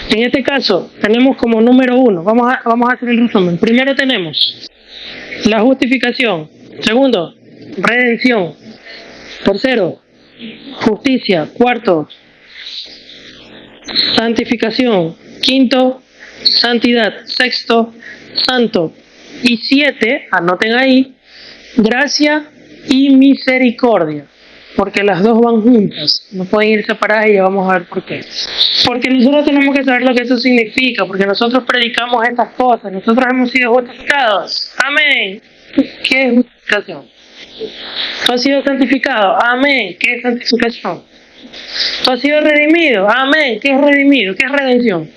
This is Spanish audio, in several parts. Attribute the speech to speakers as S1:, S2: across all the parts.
S1: En este caso, tenemos como número 1, vamos a hacer el resumen. Primero tenemos la justificación. Segundo, redención. Tercero, justicia. Cuarto, santificación. Quinto, santidad. Sexto, santo. Y 7, anoten ahí, gracia y misericordia. Porque las dos van juntas, no pueden ir separadas y ya vamos a ver por qué. Porque nosotros tenemos que saber lo que eso significa, porque nosotros predicamos estas cosas, nosotros hemos sido justificados. Amén. ¿Qué es justificación? ¿Tú has sido santificado? Amén. ¿Qué es santificación? ¿Tú has sido redimido? Amén. ¿Qué es redimido? ¿Qué es redención?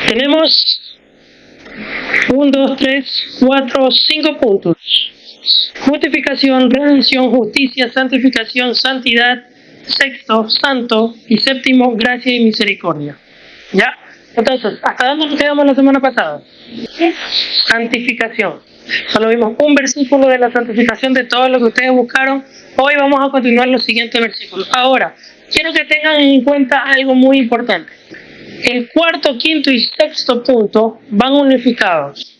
S1: Tenemos 1, 2, 3, 4, 5 puntos. Justificación, redención, justicia, santificación, santidad, sexto, santo y séptimo, gracia y misericordia. ¿Ya? Entonces, ¿hasta dónde nos quedamos la semana pasada? Santificación. Solo vimos un versículo de la santificación de todo lo que ustedes buscaron. Hoy vamos a continuar los siguientes versículos. Ahora, quiero que tengan en cuenta algo muy importante. El cuarto, quinto y sexto punto van unificados.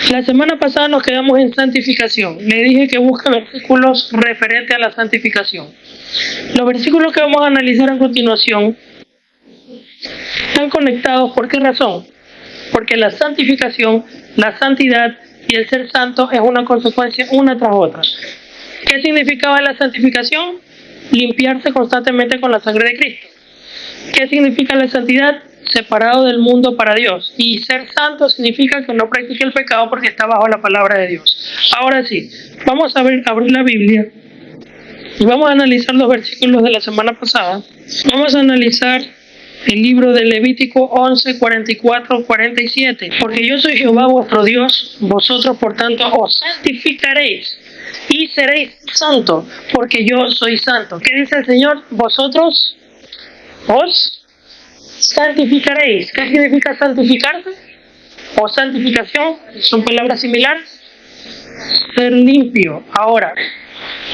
S1: La semana pasada nos quedamos en santificación. Le dije que busque versículos referentes a la santificación. Los versículos que vamos a analizar a continuación están conectados. ¿Por qué razón? Porque la santificación, la santidad y el ser santo es una consecuencia una tras otra. ¿Qué significaba la santificación? Limpiarse constantemente con la sangre de Cristo. ¿Qué significa la santidad? Separado del mundo para Dios. Y ser santo significa que no practique el pecado porque está bajo la palabra de Dios. Ahora sí, vamos a abrir la Biblia y vamos a analizar los versículos de la semana pasada. Vamos a analizar el libro de Levítico 11, 44, 47. Porque yo soy Jehová vuestro Dios, vosotros por tanto os santificaréis y seréis santos, porque yo soy santo. ¿Qué dice el Señor? Vosotros os santificaréis. ¿Qué significa santificarse? O santificación, son palabras similares. Ser limpio. Ahora,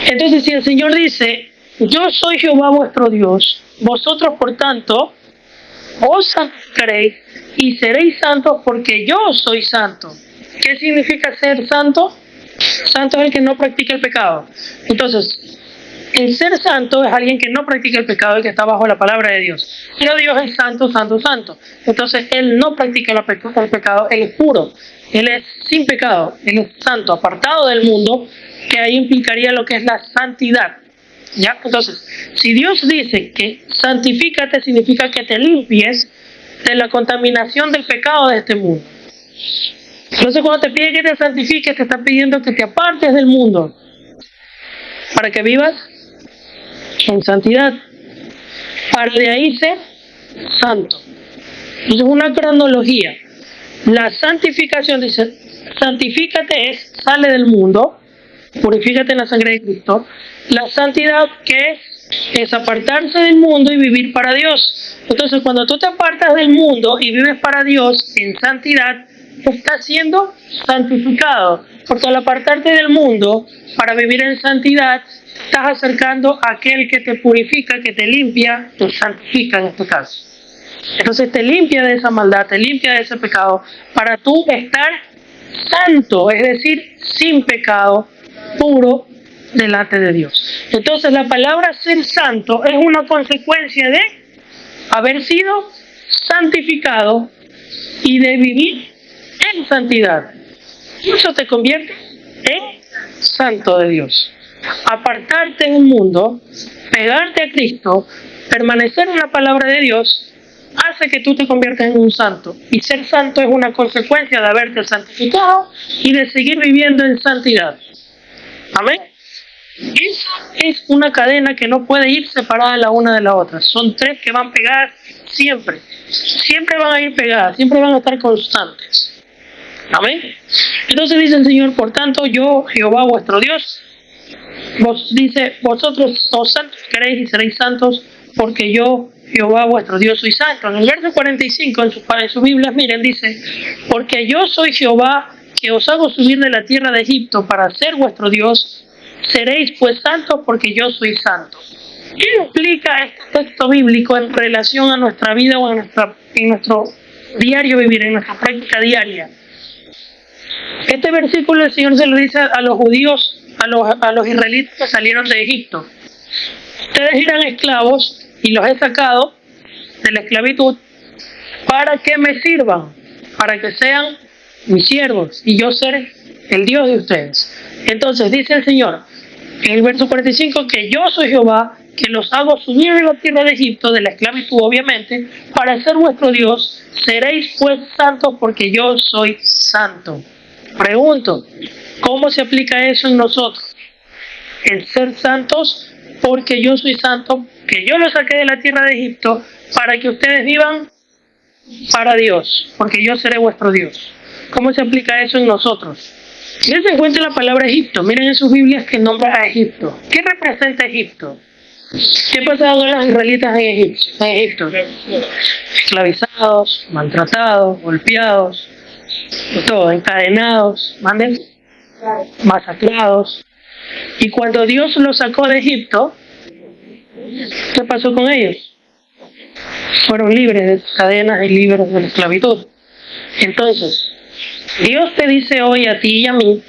S1: entonces si el Señor dice, yo soy Jehová vuestro Dios, vosotros por tanto os santificaréis y seréis santos porque yo soy santo. ¿Qué significa ser santo? Santo es el que no practica el pecado. Entonces, el ser santo es alguien que no practica el pecado y que está bajo la palabra de Dios. Pero Dios es santo, santo, santo. Entonces Él no practica el pecado, Él es puro, Él es sin pecado, Él es santo, apartado del mundo, que ahí implicaría lo que es la santidad. ¿Ya? Entonces, si Dios dice que santifícate, significa que te limpies de la contaminación del pecado de este mundo. Entonces cuando te pide que te santifiques, te está pidiendo que te apartes del mundo para que vivas en santidad, para de ahí ser santo. Entonces una cronología. La santificación dice, santifícate es, sale del mundo, purifícate en la sangre de Cristo. La santidad, ¿qué es apartarse del mundo y vivir para Dios. Entonces cuando tú te apartas del mundo y vives para Dios en santidad, estás siendo santificado, porque al apartarte del mundo para vivir en santidad, estás acercando a aquel que te purifica, que te limpia, te santifica en este caso. Entonces te limpia de esa maldad, te limpia de ese pecado, para tú estar santo, es decir, sin pecado, puro delante de Dios. Entonces la palabra ser santo es una consecuencia de haber sido santificado y de vivir en santidad. Eso te convierte en santo de Dios. Apartarte del mundo, pegarte a Cristo, permanecer en la palabra de Dios, hace que tú te conviertas en un santo. Y ser santo es una consecuencia de haberte santificado y de seguir viviendo en santidad. Amén. Esa es una cadena que no puede ir separada la una de la otra. Son tres que van pegadas siempre. Siempre van a ir pegadas, siempre van a estar constantes. Amén. Entonces dice el Señor, por tanto, yo, Jehová vuestro Dios, vosotros os santificaréis y seréis santos, porque yo, Jehová vuestro Dios, soy santo. En el verso 45, en sus Biblias, miren, dice, porque yo soy Jehová, que os hago subir de la tierra de Egipto para ser vuestro Dios, seréis pues santos porque yo soy santo. ¿Qué es implica este texto bíblico en relación a nuestra vida o en nuestro diario vivir, en nuestra práctica diaria? Este versículo el Señor se lo dice a los judíos, a los israelitas que salieron de Egipto. Ustedes eran esclavos y los he sacado de la esclavitud para que me sirvan, para que sean mis siervos y yo seré el Dios de ustedes. Entonces dice el Señor en el verso 45 que yo soy Jehová, que los hago subir de la tierra de Egipto, de la esclavitud obviamente, para ser vuestro Dios. Seréis pues santos porque yo soy santo. Pregunto, ¿cómo se aplica eso en nosotros? El ser santos porque yo soy santo, que yo los saqué de la tierra de Egipto para que ustedes vivan para Dios, porque yo seré vuestro Dios. ¿Cómo se aplica eso en nosotros? Dense en cuenta la palabra Egipto. Miren en sus Biblias que nombra a Egipto. ¿Qué representa Egipto? ¿Qué pasaba con los israelitas en Egipto? Esclavizados, maltratados, golpeados, todo, encadenados, masacrados. Y cuando Dios los sacó de Egipto, ¿qué pasó con ellos? Fueron libres de sus cadenas y libres de la esclavitud. Entonces, Dios te dice hoy a ti y a mí,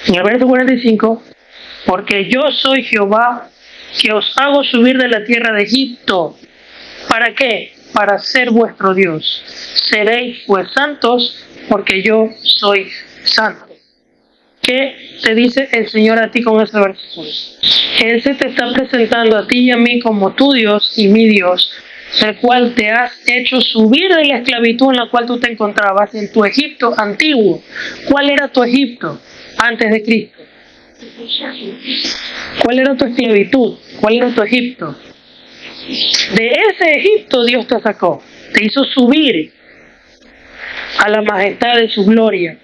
S1: en el verso 45, porque yo soy Jehová, que os hago subir de la tierra de Egipto. ¿Para qué? Para ser vuestro Dios. Seréis pues santos, porque yo soy santo. ¿Qué te dice el Señor a ti con ese versículo? Él se te está presentando a ti y a mí como tu Dios y mi Dios, el cual te has hecho subir de la esclavitud en la cual tú te encontrabas en tu Egipto antiguo. ¿Cuál era tu Egipto antes de Cristo? ¿Cuál era tu esclavitud? ¿Cuál era tu Egipto? De ese Egipto Dios te sacó, te hizo subir a la majestad de su gloria,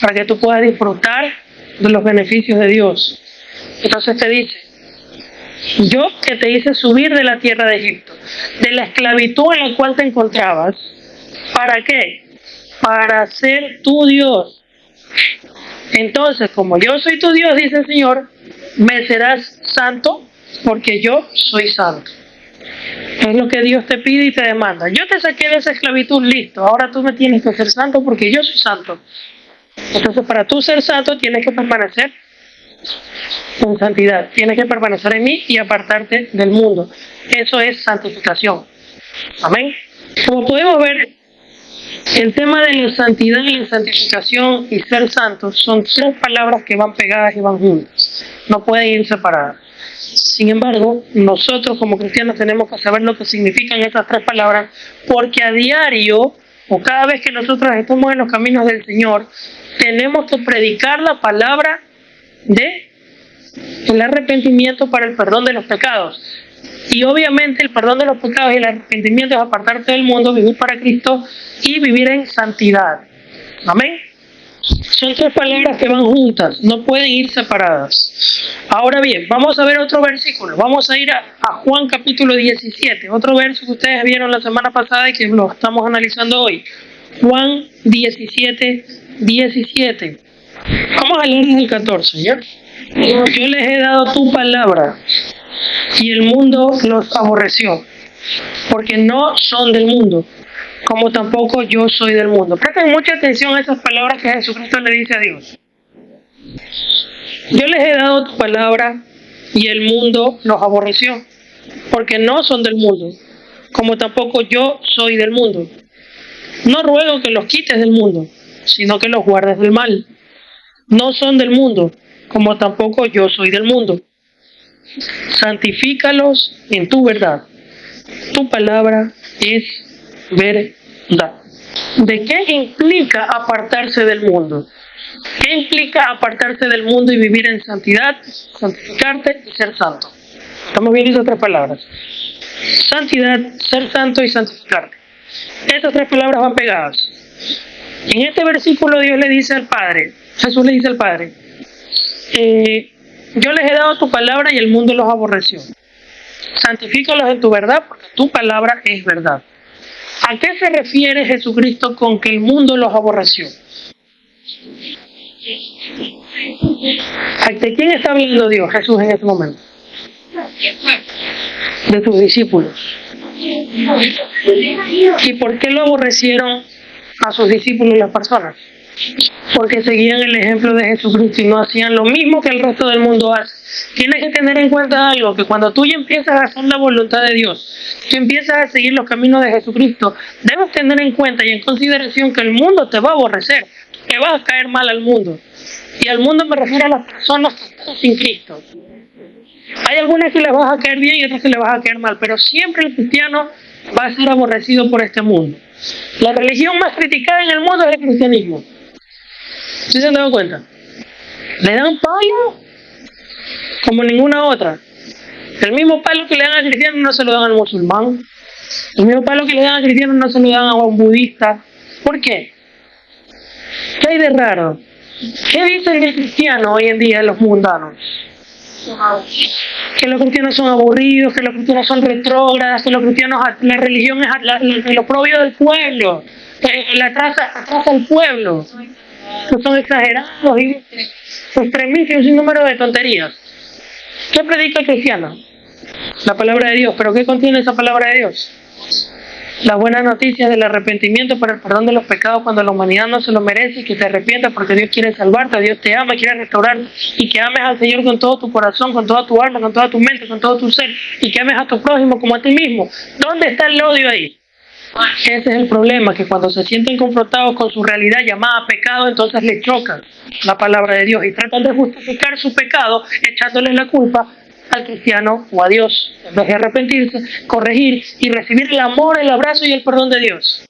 S1: para que tú puedas disfrutar de los beneficios de Dios. Entonces te dice, yo que te hice subir de la tierra de Egipto, de la esclavitud en la cual te encontrabas, ¿para qué? Para ser tu Dios. Entonces, como yo soy tu Dios, dice el Señor, me serás santo porque yo soy santo. Es lo que Dios te pide y te demanda. Yo te saqué de esa esclavitud, listo. Ahora tú me tienes que ser santo porque yo soy santo. Entonces, para tú ser santo, tienes que permanecer en santidad. Tienes que permanecer en mí y apartarte del mundo. Eso es santificación. Amén. Como podemos ver, el tema de la santidad y la santificación y ser santos son tres palabras que van pegadas y van juntas. No pueden ir separadas. Sin embargo, nosotros como cristianos tenemos que saber lo que significan estas tres palabras, porque a diario o cada vez que nosotros estamos en los caminos del Señor, tenemos que predicar la palabra de el arrepentimiento para el perdón de los pecados. Y obviamente el perdón de los pecados y el arrepentimiento es apartarte del mundo, vivir para Cristo y vivir en santidad. Amén. Son tres palabras que van juntas, no pueden ir separadas. Ahora bien, vamos a ver otro versículo. Vamos a ir a Juan capítulo 17, otro verso que ustedes vieron la semana pasada y que lo estamos analizando hoy. Juan 17, 17. Vamos a leer desde el 14, ¿ya? Yo les he dado tu palabra y el mundo los aborreció, porque no son del mundo, como tampoco yo soy del mundo. Presten mucha atención a esas palabras que Jesucristo le dice a Dios. Yo les he dado tu palabra y el mundo los aborreció, porque no son del mundo, como tampoco yo soy del mundo. No ruego que los quites del mundo, sino que los guardes del mal. No son del mundo, como tampoco yo soy del mundo. Santifícalos en tu verdad. Tu palabra es verdad. ¿De qué implica apartarse del mundo? ¿Qué implica apartarse del mundo y vivir en santidad, santificarte y ser santo? Estamos viendo esas tres palabras. Santidad, ser santo y santificarte. Esas tres palabras van pegadas. En este versículo Dios le dice al Padre, Jesús le dice al Padre, yo les he dado tu palabra y el mundo los aborreció. Santifícalos en tu verdad porque tu palabra es verdad. ¿A qué se refiere Jesucristo con que el mundo los aborreció? ¿De quién está hablando Dios, Jesús, en este momento? de sus discípulos. ¿Y por qué lo aborrecieron a sus discípulos las personas? Porque seguían el ejemplo de Jesucristo y no hacían lo mismo que el resto del mundo hace. Tienes que tener en cuenta algo, que cuando tú ya empiezas a hacer la voluntad de Dios, tú empiezas a seguir los caminos de Jesucristo, debes tener en cuenta y en consideración que el mundo te va a aborrecer, que vas a caer mal al mundo. Y al mundo me refiero a las personas que están sin Cristo. Hay algunas que le vas a caer bien y otras que le vas a caer mal, pero siempre el cristiano va a ser aborrecido por este mundo. La religión más criticada en el mundo es el cristianismo. ¿Sí se han dado cuenta? Le dan palo como ninguna otra. El mismo palo que le dan al cristiano no se lo dan al musulmán. El mismo palo que le dan al cristiano no se lo dan a un budista. ¿Por qué? ¿Qué hay de raro? ¿Qué dicen el cristiano hoy en día los mundanos? Que los cristianos son aburridos, que los cristianos son retrógradas, que los cristianos, la religión es lo propio del pueblo, la atrasa al pueblo, que son exagerados y extremistas y un sinnúmero de tonterías. ¿Qué predica el cristiano? La palabra de Dios. ¿Pero qué contiene esa palabra de Dios? Las buenas noticias del arrepentimiento para el perdón de los pecados cuando la humanidad no se lo merece y que te arrepientas porque Dios quiere salvarte, Dios te ama, quiere restaurarte y que ames al Señor con todo tu corazón, con toda tu alma, con toda tu mente, con todo tu ser y que ames a tu prójimo como a ti mismo. ¿Dónde está el odio ahí? Ese es el problema, que cuando se sienten confrontados con su realidad llamada pecado, entonces les choca la palabra de Dios y tratan de justificar su pecado echándoles la culpa al cristiano o a Dios, en vez de arrepentirse, corregir y recibir el amor, el abrazo y el perdón de Dios.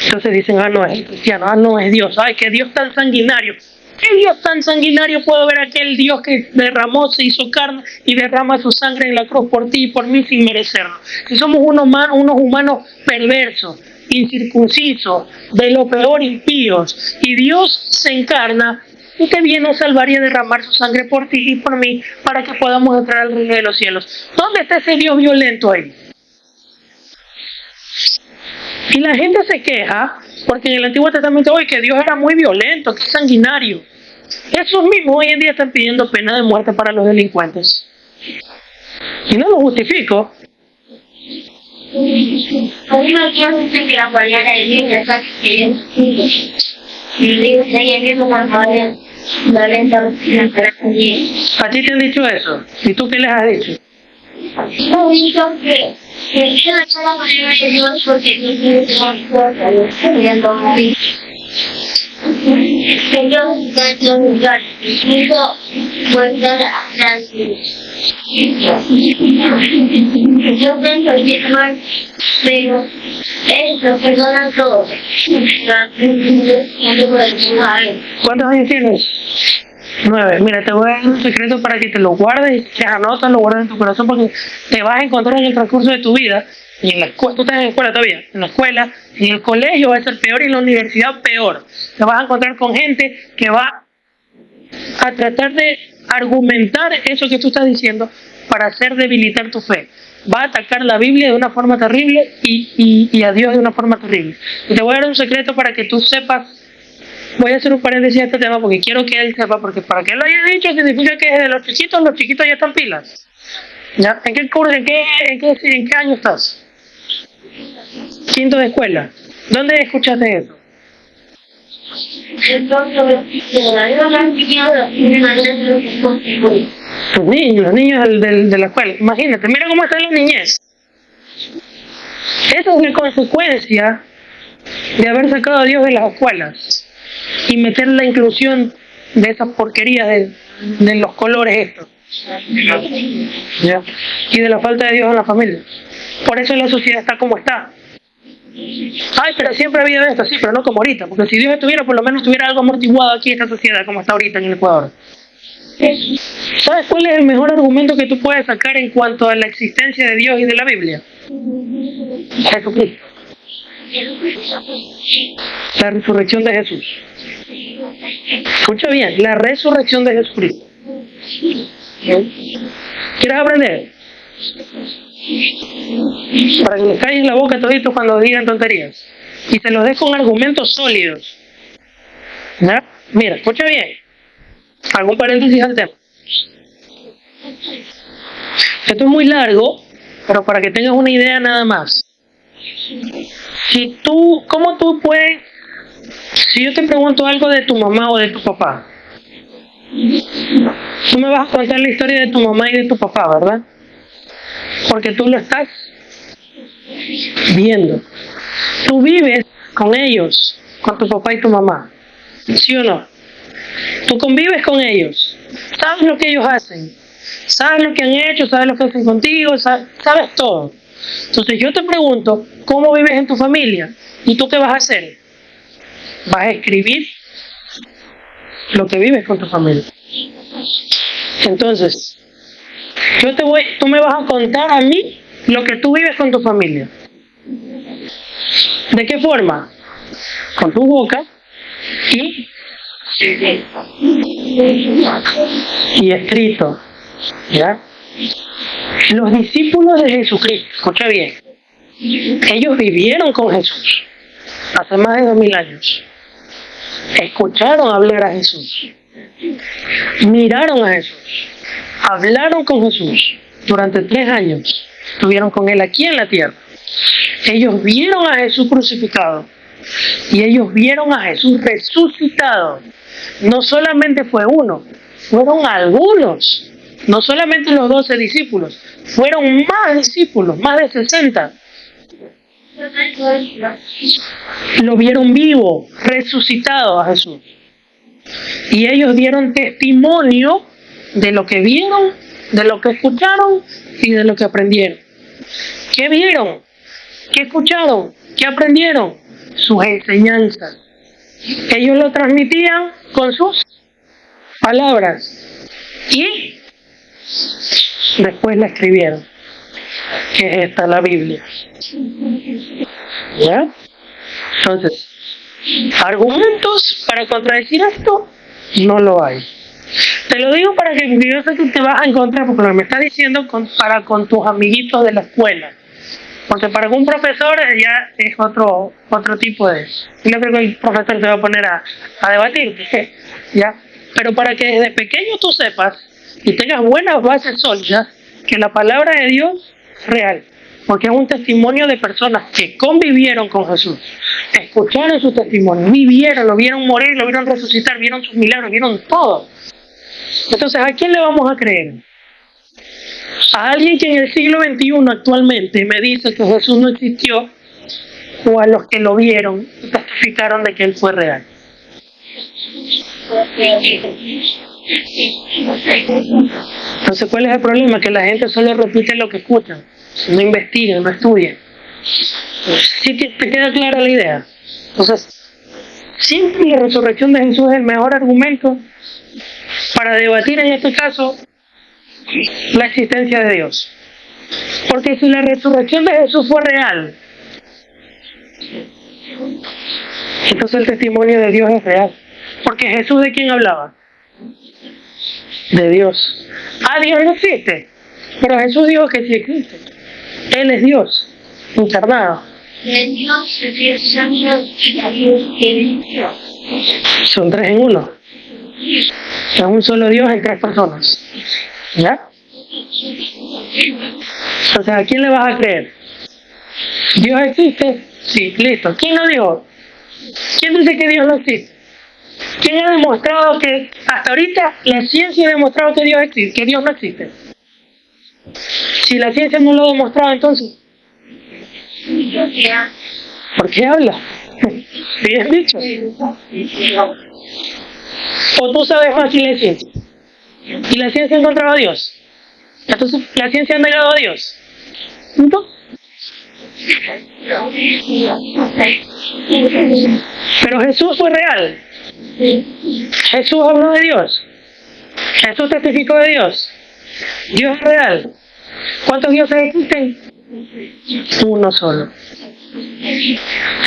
S1: Entonces dicen, no es el cristiano, no es Dios, qué Dios tan sanguinario. ¿Qué Dios tan sanguinario puedo ver aquel Dios que derramó, se hizo carne y derrama su sangre en la cruz por ti y por mí sin merecerlo? Si somos unos humanos perversos, incircuncisos, de lo peor impíos, y Dios se encarna y que viene a salvar y a derramar su sangre por ti y por mí para que podamos entrar al reino de los cielos. ¿Dónde está ese Dios violento ahí? Y la gente se queja porque en el Antiguo Testamento hoy que Dios era muy violento, que es sanguinario. Esos mismos hoy en día están pidiendo pena de muerte para los delincuentes. Y no lo justifico. ¿A ti te han dicho eso? ¿Y tú qué les has dicho? Que yo pienso que es mal, pero eso perdona todo. ¿Cuántos años tienes? 9. Mira, te voy a dar un secreto para que te lo guardes, que anotas, lo guardes en tu corazón, porque te vas a encontrar en el transcurso de tu vida, y en la escuela, tú estás en la escuela todavía, en la escuela, en el colegio va a ser peor y en la universidad peor. Te vas a encontrar con gente que va a tratar de argumentar eso que tú estás diciendo para hacer debilitar tu fe. Va a atacar la Biblia de una forma terrible y a Dios de una forma terrible. Y te voy a dar un secreto para que tú sepas. Voy a hacer un paréntesis a este tema porque quiero que él sepa, porque para que él lo haya dicho significa que desde los chiquitos ya están pilas. ¿Ya? ¿En qué curso, en qué año estás? 5º de escuela. ¿Dónde escuchaste eso? Los niños de la escuela. Imagínate, mira cómo está la niñez. Esa es la consecuencia de haber sacado a Dios de las escuelas y meter la inclusión de esas porquerías de los colores estos. ¿Ya? Y de la falta de Dios en la familia. Por eso la sociedad está como está. Pero siempre ha habido esto, sí, pero no como ahorita, porque si Dios estuviera, por lo menos estuviera algo amortiguado aquí esta sociedad como está ahorita en el Ecuador. ¿Sabes cuál es el mejor argumento que tú puedes sacar en cuanto a la existencia de Dios y de la Biblia? Jesucristo. La resurrección de Jesús. Escucha bien, la resurrección de Jesucristo. ¿Quieres aprender? Para que les calles la boca toditos cuando digan tonterías. Y se los des con argumentos sólidos. ¿Ya? Mira, escucha bien. Hago un paréntesis al tema. Esto es muy largo, pero para que tengas una idea nada más. ¿Cómo tú puedes, si yo te pregunto algo de tu mamá o de tu papá, tú me vas a contar la historia de tu mamá y de tu papá, ¿verdad? Porque tú lo estás viendo. Tú vives con ellos, con tu papá y tu mamá, ¿sí o no? Tú convives con ellos, sabes lo que ellos hacen, sabes lo que han hecho, sabes lo que hacen contigo, sabes todo. Entonces yo te pregunto, ¿cómo vives en tu familia? ¿Y tú qué vas a hacer? Vas a escribir lo que vives con tu familia. Entonces, tú me vas a contar a mí lo que tú vives con tu familia. ¿De qué forma? Con tu boca y escrito. ¿Ya? Los discípulos de Jesucristo, escucha bien, ellos vivieron con Jesús hace más de 2000 años. Escucharon hablar a Jesús, miraron a Jesús, hablaron con Jesús durante 3 años, estuvieron con él aquí en la tierra. Ellos vieron a Jesús crucificado y ellos vieron a Jesús resucitado. No solamente fue uno, fueron algunos. No solamente los 12 discípulos, fueron más discípulos, más de 60. Lo vieron vivo, resucitado a Jesús. Y ellos dieron testimonio de lo que vieron, de lo que escucharon y de lo que aprendieron. ¿Qué vieron? ¿Qué escucharon? ¿Qué aprendieron? Sus enseñanzas. Ellos lo transmitían con sus palabras. Y después la escribieron, que es esta, la Biblia. ¿Ya? Entonces, argumentos para contradecir esto no lo hay. Te lo digo para que yo sé que te vas a encontrar, porque lo que me está diciendo para con tus amiguitos de la escuela. Porque para un profesor ya es otro tipo de... Yo no creo que el profesor te va a poner a debatir, ¿ya? Pero para que desde pequeño tú sepas y tengas buenas bases sólidas, que la palabra de Dios es real, porque es un testimonio de personas que convivieron con Jesús, escucharon su testimonio, vivieron, lo vieron morir, lo vieron resucitar, vieron sus milagros, vieron todo. Entonces, ¿a quién le vamos a creer? ¿A alguien que en el siglo XXI actualmente me dice que Jesús no existió, o a los que lo vieron y testificaron de que Él fue real? Entonces, ¿cuál es el problema? Que la gente solo repite lo que escuchan, no investigan, no estudian. ¿Sí te queda clara la idea? Entonces, siempre la resurrección de Jesús es el mejor argumento para debatir en este caso la existencia de Dios. Porque si la resurrección de Jesús fue real, entonces el testimonio de Dios es real. Porque Jesús, ¿de quién hablaba? De Dios. Dios no existe, pero Jesús dijo que sí existe. Él es Dios, encarnado. Son 3 en 1. Es un solo Dios en 3 personas. ¿Ya? Entonces, ¿a quién le vas a creer? ¿Dios existe? Sí, listo. ¿Quién lo dijo? ¿Quién dice que Dios no existe? ¿Quién ha demostrado que hasta ahorita la ciencia ha demostrado que Dios existe, que Dios no existe? Si la ciencia no lo ha demostrado, entonces, ¿por qué habla? Bien dicho. ¿O tú sabes más que la ciencia? ¿Y la ciencia ha encontrado a Dios? Entonces, ¿la ciencia ha negado a Dios? ¿Entonces? Pero Jesús fue real. Jesús habló de Dios. Jesús testificó de Dios. Dios es real. ¿Cuántos dioses existen? Uno solo.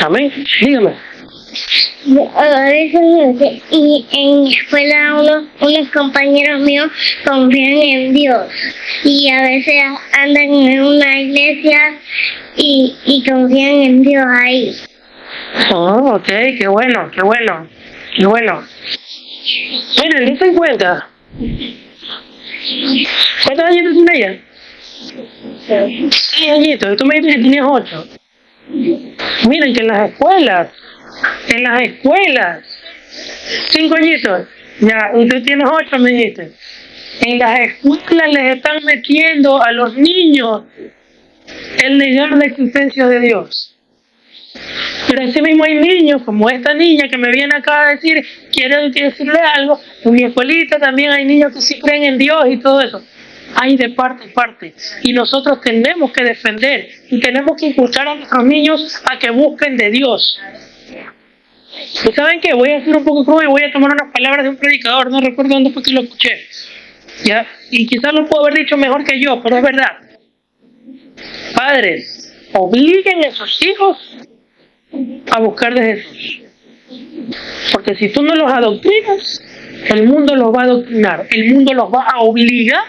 S1: Amén. Dígame.
S2: Y en la escuela unos compañeros míos confían en Dios y a veces andan en una iglesia y confían en Dios ahí.
S1: Oh, ok, qué bueno, qué bueno, qué bueno. Miren, dense en cuenta. ¿Cuántos años tiene ella? 6 añitos, y tú me dices que tenías 8. Miren que en las escuelas, 5 añitos, ya, y tú tienes 8, me dijiste. En las escuelas les están metiendo a los niños el negar la existencia de Dios. Pero así mismo hay niños como esta niña que me viene acá a decir, quiero decirle algo. En mi escuelita también hay niños que sí creen en Dios y todo eso. Hay de parte y parte. Y nosotros tenemos que defender y tenemos que impulsar a nuestros niños a que busquen de Dios. ¿Y saben qué? Voy a ser un poco crudo y voy a tomar unas palabras de un predicador. No recuerdo dónde fue que lo escuché. ¿Ya? Y quizás lo puedo haber dicho mejor que yo, pero es verdad. Padres, obliguen a sus hijos a buscar de Jesús. Porque si tú no los adoctrinas, el mundo los va a adoctrinar. El mundo los va a obligar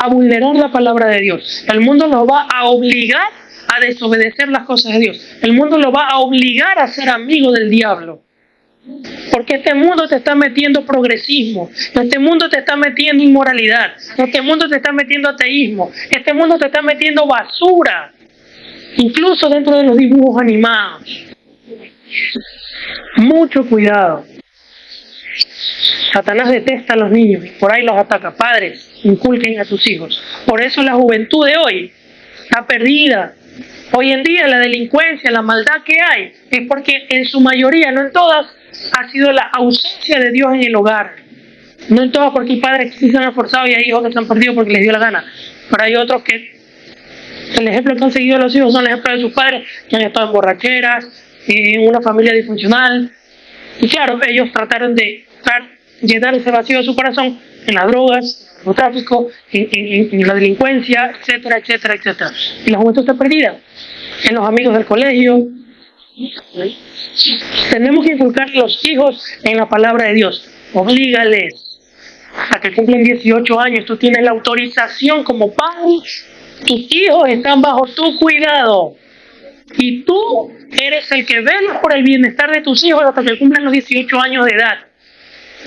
S1: a vulnerar la palabra de Dios. El mundo los va a obligar a desobedecer las cosas de Dios. El mundo los va a obligar a ser amigo del diablo. Porque este mundo te está metiendo progresismo, este mundo te está metiendo inmoralidad, este mundo te está metiendo ateísmo, este mundo te está metiendo basura, incluso dentro de los dibujos animados. Mucho cuidado. Satanás detesta a los niños y por ahí los ataca. Padres, inculquen a sus hijos. Por eso la juventud de hoy está perdida. Hoy en día la delincuencia, la maldad que hay, es porque en su mayoría, no en todas, ha sido la ausencia de Dios en el hogar. No en todas, porque hay padres que sí se han esforzado y hay hijos que se han perdido porque les dio la gana. Pero hay otros que el ejemplo que han seguido los hijos son el ejemplo de sus padres que han estado en borracheras, en una familia disfuncional. Y claro, ellos trataron de llenar ese vacío de su corazón en las drogas, en el tráfico, en la delincuencia, etcétera, etcétera, etcétera. Y la juventud está perdida. En los amigos del colegio. Tenemos que inculcar a los hijos en la palabra de Dios. Oblígales a que cumplen 18 años. Tú tienes la autorización como padre. Tus hijos están bajo tu cuidado. Y tú eres el que vela por el bienestar de tus hijos hasta que cumplan los 18 años de edad.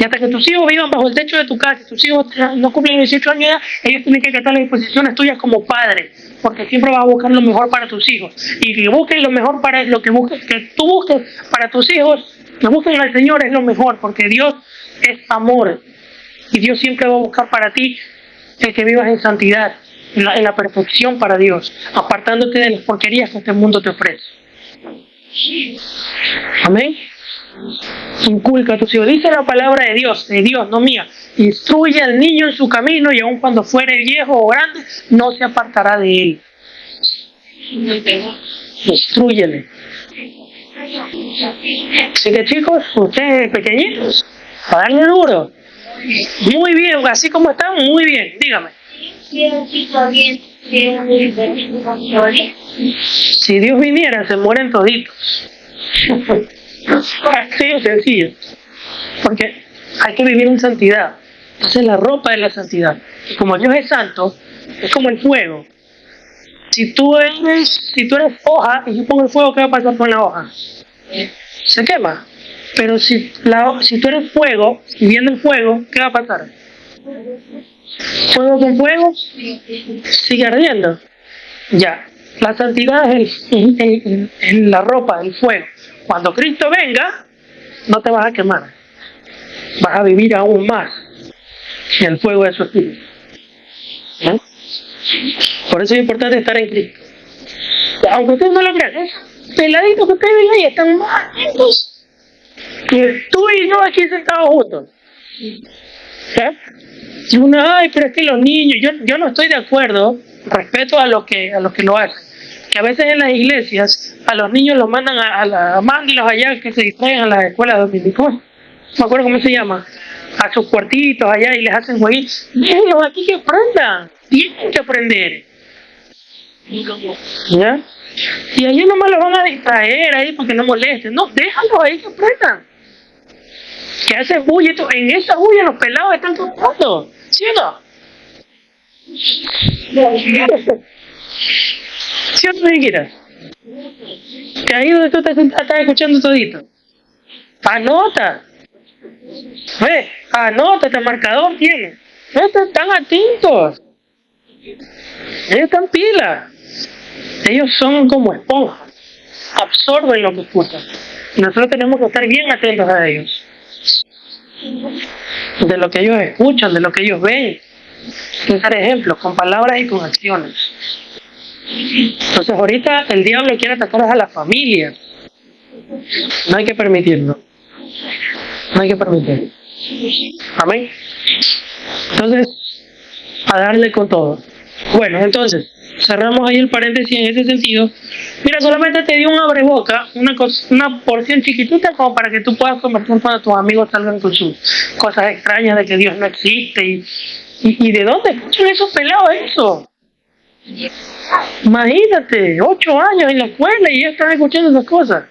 S1: Y hasta que tus hijos vivan bajo el techo de tu casa, si tus hijos no cumplen los 18 años de edad, ellos tienen que acatar las disposiciones tuyas como padre, porque siempre vas a buscar lo mejor para tus hijos. Y que busquen lo mejor para lo que busques, que tú busques para tus hijos, que busquen al Señor es lo mejor, porque Dios es amor. Y Dios siempre va a buscar para ti el que vivas en santidad, en la perfección para Dios, apartándote de las porquerías que este mundo te ofrece. Amén. Inculca a tus hijos. Dice la palabra de Dios, no mía. Instruye al niño en su camino y aun cuando fuere viejo o grande, no se apartará de él. Instrúyele. Así que chicos, ustedes pequeñitos, a darle duro. Muy bien, así como están, muy bien. Dígame. Si Dios viniera, se mueren toditos. Así de sencillo. Porque hay que vivir en santidad. Esa es la ropa de la santidad. Y como Dios es santo, es como el fuego. Si tú eres hoja y yo pongo el fuego, ¿qué va a pasar con la hoja? Se quema. Pero si tú eres fuego y viene el fuego, ¿qué va a pasar? Fuego con fuego sigue ardiendo. Ya. La santidad es la ropa del fuego. Cuando Cristo venga, no te vas a quemar. Vas a vivir aún más en el fuego de su espíritu. ¿Eh? Por eso es importante estar en Cristo. Aunque ustedes no lo crean, esos peladitos que ustedes ven ahí están más lentos que tú y yo aquí sentados juntos. ¿Eh? Y uno, ay, pero es que los niños, yo no estoy de acuerdo, respeto a los que lo hacen. Que a veces en las iglesias a los niños los mandan mándenlos allá que se distraigan a las escuelas dominicales. No me acuerdo cómo se llama. A sus cuartitos allá y les hacen jueguitos. Déjenlos aquí que aprendan. Tienen que aprender. ¿Ya? Y allí nomás los van a distraer ahí porque no molesten. No, déjalos ahí que aprendan. Que hacen bulla. En esa bulla los pelados están cantando. ¿Sí o no? ¿Sí o no, Chiquita? Que ahí donde tú estás escuchando todito. Anota. Ve, anota, este marcador tiene. Están atentos. Ellos están pilas. Ellos son como esponjas. Absorben lo que escuchan. Nosotros tenemos que estar bien atentos a ellos. De lo que ellos escuchan, de lo que ellos ven. Dar ejemplos con palabras y con acciones. Entonces ahorita el diablo quiere atacar a la familia. No hay que permitirlo. No hay que permitirlo. Amén. Entonces, a darle con todo. Bueno, entonces, cerramos ahí el paréntesis en ese sentido. Mira, solamente te di un abreboca, una porción chiquitita como para que tú puedas conversar cuando tus amigos salgan con sus cosas extrañas de que Dios no existe y de dónde escuchan esos pelados eso. Imagínate, 8 años en la escuela y ya están escuchando esas cosas.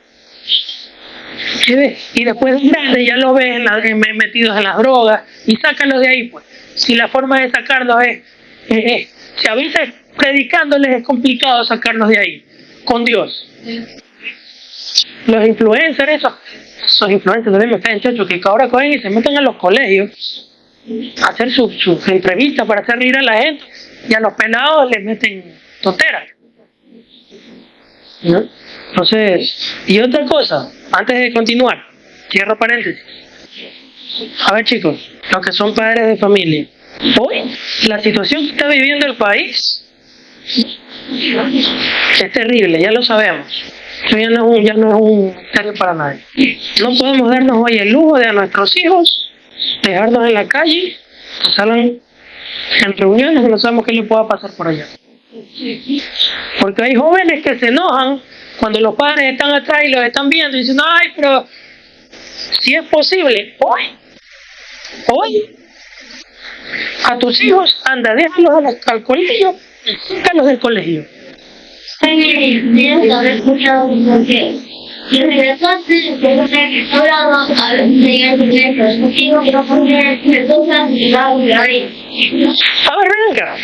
S1: Y después de grande ya los ves metidos en las drogas y sácalos de ahí, pues. Si la forma de sacarlos si a veces predicándoles es complicado sacarlos de ahí, con Dios. Los influencers, esos influencers también me caen chocho, que ahora cogen y se meten a los colegios a hacer sus entrevistas para hacer reír a la gente y a los pelados les meten tonteras. ¿No? Entonces, y otra cosa, antes de continuar, cierro paréntesis. A ver, chicos, los que son padres de familia, hoy la situación que está viviendo el país es terrible, ya lo sabemos. Eso ya no es un misterio para nadie. No podemos darnos hoy el lujo de a nuestros hijos dejarnos en la calle, que salgan en reuniones que no sabemos qué les pueda pasar por allá. Porque hay jóvenes que se enojan cuando los padres están atrás y los están viendo y dicen, ay, pero si es posible, hoy, a tus hijos, anda, déjalos al colegio y sácalos del colegio. A ver, venga,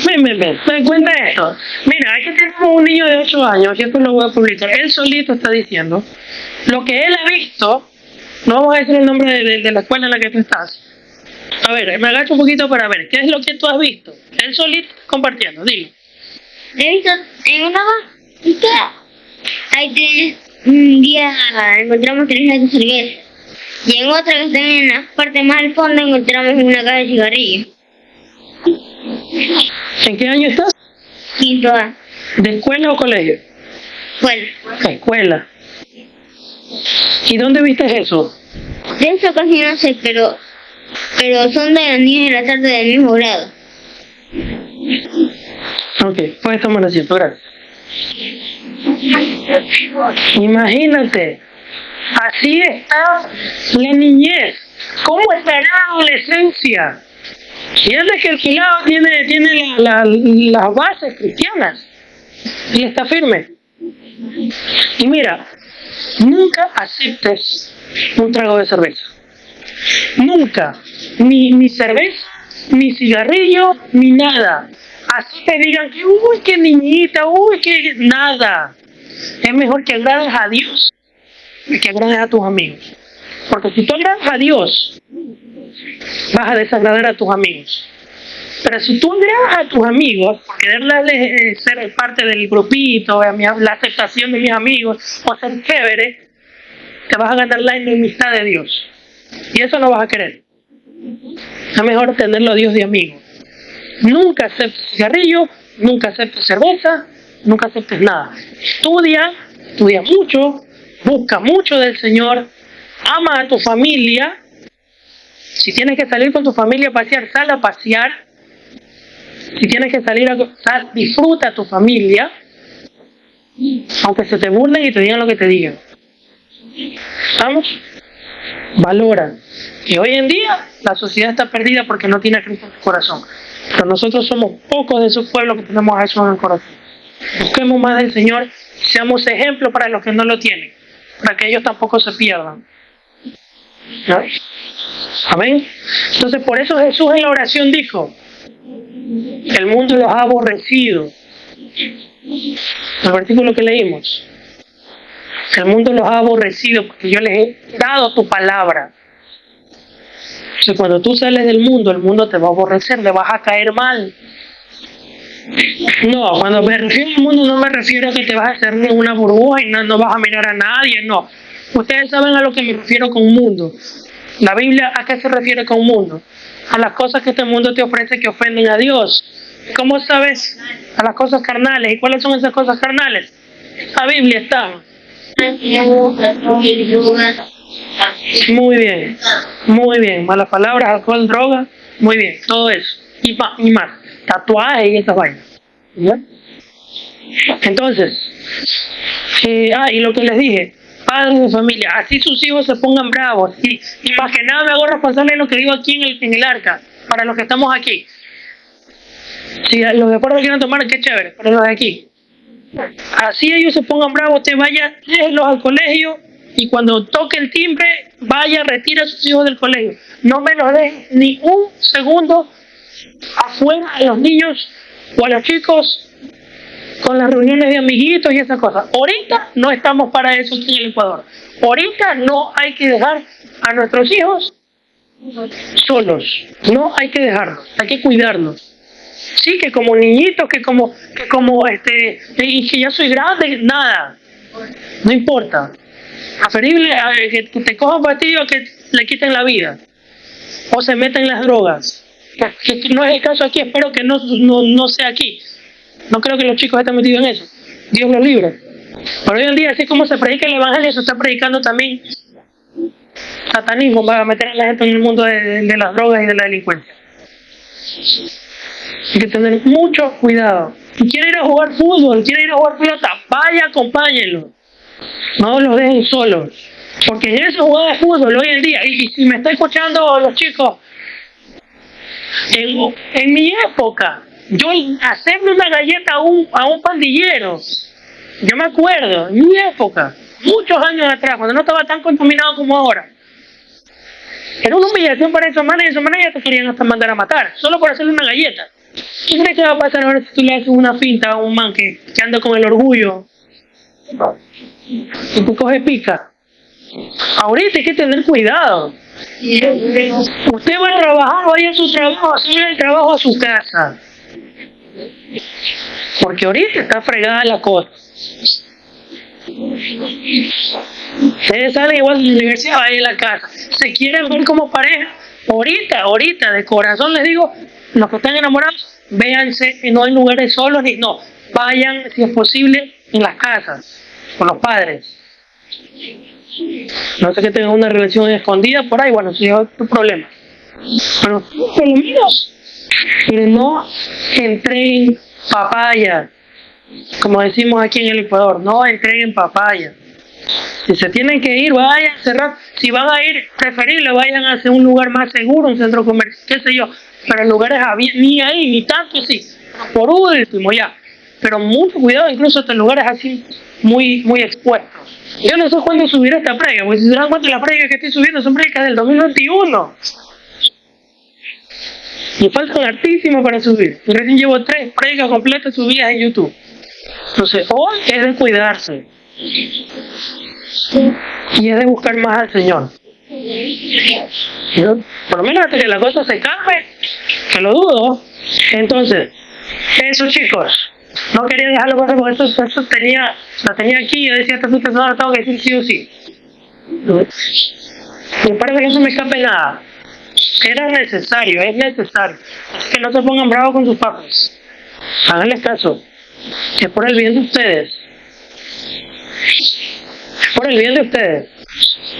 S1: ven cuenta esto. Mira, aquí tenemos un niño de 8 años, y esto lo voy a publicar. Él solito está diciendo lo que él ha visto. No vamos a decir el nombre de la escuela en la que tú estás. A ver, me agacho un poquito para ver, ¿qué es lo que tú has visto? Él solito compartiendo, dilo.
S2: He visto en una banquita, ahí tienes, un día encontramos 3 latas de cerveza. Y en otra que está en la parte más al fondo encontramos una caja de cigarrillos.
S1: ¿En qué año estás?
S2: Quinto A.
S1: ¿De escuela o colegio?
S2: Bueno,
S1: Escuela. ¿Y dónde viste eso?
S2: de eso casi no sé, pero son de los niños de la tarde del mismo grado.
S1: Ok, puedes tomar asiento, gracias. Imagínate, así está la niñez. ¿Cómo estará la adolescencia? Fíjate que el pelado tiene las bases cristianas y está firme. Y mira, nunca aceptes un trago de cerveza. Nunca. Ni cerveza, ni cigarrillo, ni nada. Así te digan que, uy, qué niñita, uy, que nada. Es mejor que agrades a Dios que agrades a tus amigos. Porque si tú agradas a Dios, vas a desagradar a tus amigos. Pero si tú agradas a tus amigos, por querer ser parte del grupito, la aceptación de mis amigos, o ser chévere, te vas a ganar la enemistad de Dios. Y eso no vas a querer. Es mejor tenerlo a Dios de amigo. Nunca aceptes cigarrillo, nunca aceptes cerveza, nunca aceptes nada. Estudia mucho, busca mucho del Señor, ama a tu familia. Si tienes que salir con tu familia a pasear, sal a pasear. Si tienes que salir disfruta a tu familia, aunque se te burlen y te digan lo que te digan. ¿Estamos? Valora. Y hoy en día la sociedad está perdida porque no tiene a Cristo en su corazón. Pero nosotros somos pocos de su pueblo que tenemos a Jesús en el corazón. Busquemos más del Señor, seamos ejemplo para los que no lo tienen, para que ellos tampoco se pierdan. ¿No? Amén. Entonces por eso Jesús en la oración dijo, el mundo los ha aborrecido. El versículo que leímos. El mundo los ha aborrecido porque yo les he dado tu palabra. Entonces cuando tú sales del mundo, el mundo te va a aborrecer, le vas a caer mal. No, cuando me refiero al mundo no me refiero a que te vas a hacer ni una burbuja y no vas a mirar a nadie, no. Ustedes saben a lo que me refiero con mundo. La Biblia, ¿a qué se refiere con mundo? A las cosas que este mundo te ofrece que ofenden a Dios. ¿Cómo sabes? A las cosas carnales. ¿Y cuáles son esas cosas carnales? La Biblia está. Muy bien, muy bien. Malas palabras, alcohol, droga, muy bien, todo eso. Y más. Tatuajes y esas vainas. ¿Ya? Entonces, y lo que les dije, padres de familia, así sus hijos se pongan bravos. Y más que nada me hago responsable de lo que digo aquí en el arca, para los que estamos aquí. Si los de acuerdo quieren tomar, qué chévere, pero los de aquí. Así ellos se pongan bravos, te vaya, déjenlos al colegio y cuando toque el timbre, vaya, retira a sus hijos del colegio. No me los dejen ni un segundo afuera a los niños o a los chicos con las reuniones de amiguitos y esas cosas. Ahorita no estamos para eso aquí en el Ecuador. Ahorita no hay que dejar a nuestros hijos solos. No hay que dejarlos, hay que cuidarlos. Sí, que como niñitos, y que ya soy grande, nada. No importa. Preferible que te cojan pastillas que le quiten la vida. O se meten las drogas. Que no es el caso aquí, espero que no sea aquí. No creo que los chicos estén metidos en eso. Dios los libre. Pero hoy en día, así como se predica el evangelio, se está predicando también satanismo para meter a la gente en el mundo de las drogas y de la delincuencia. Hay que tener mucho cuidado. Si quiere ir a jugar fútbol, quiere ir a jugar pelota, vaya, acompáñenlo. No los dejen solos. Porque en esa jugada de fútbol hoy en día, y si me está escuchando los chicos, en mi época, yo hacerle una galleta a un pandillero, yo me acuerdo, en mi época, muchos años atrás, cuando no estaba tan contaminado como ahora, era una humillación para esos manes, y esos manes ya te querían hasta mandar a matar, solo por hacerle una galleta. ¿Qué crees que va a pasar ahora si tú le haces una finta a un man que anda con el orgullo? Y tú coges pica. Ahorita hay que tener cuidado. Usted va a trabajar, vaya a su trabajo, hacerle el trabajo a su casa. Porque ahorita está fregada la cosa. Ustedes salen igual de la universidad, vayan a la casa. ¿Se quieren ver como pareja? Ahorita, de corazón les digo, los que están enamorados, véanse, no en lugares solos, no, vayan, si es posible, en las casas, con los padres. No sé que tengan una relación escondida por ahí, bueno, si es tu problema. Pero por lo menos, no entreguen papaya, como decimos aquí en el Ecuador, no entreguen papaya. Si se tienen que ir, vayan a cerrar. Si van a ir, preferible vayan hacia un lugar más seguro, un centro comercial, qué sé yo. Pero en lugares ni ahí, ni tanto sí. Por último ya. Pero mucho cuidado, incluso hasta en lugares así muy expuestos. Yo no sé cuándo subiré esta predica, porque si se dan cuenta las predicas que estoy subiendo son predicas del 2021. Me faltan hartísimo para subir. Yo recién llevo 3 predicas completas subidas en YouTube. Entonces, hoy es de cuidarse. Y es de buscar más al Señor. ¿No? Por lo menos hasta que la cosa se calme, que lo dudo. Entonces, eso chicos, no quería dejarlo pasar porque eso lo tenía aquí. Yo decía, esta no lo tengo que decir sí o sí. Me parece que no se me escape nada. Era necesario, es necesario. Así que no se pongan bravos con sus papás. Háganles caso. Es por el bien de ustedes. Por el bien de ustedes.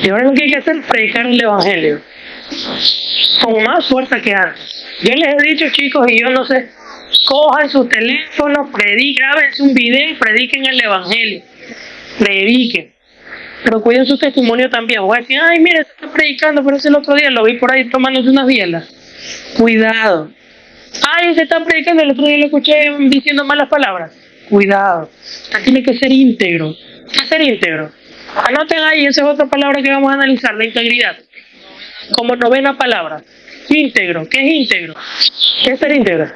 S1: Y ahora lo que hay que hacer es predicar el evangelio con más fuerza que antes. Yo les he dicho chicos, y yo no sé, cojan sus teléfonos, grábense un video y prediquen el evangelio. Prediquen. Pero cuiden su testimonio también. Voy a decir, ay mira, se está predicando, pero ese el otro día lo vi por ahí tomándose unas bielas. Cuidado. Ay, se está predicando, el otro día lo escuché diciendo malas palabras. Cuidado. Usted tiene que ser íntegro. ¿Qué es ser íntegro? Anoten ahí, esa es otra palabra que vamos a analizar, la integridad. Como 9ª palabra. Íntegro. ¿Qué es íntegro? ¿Qué es ser íntegro?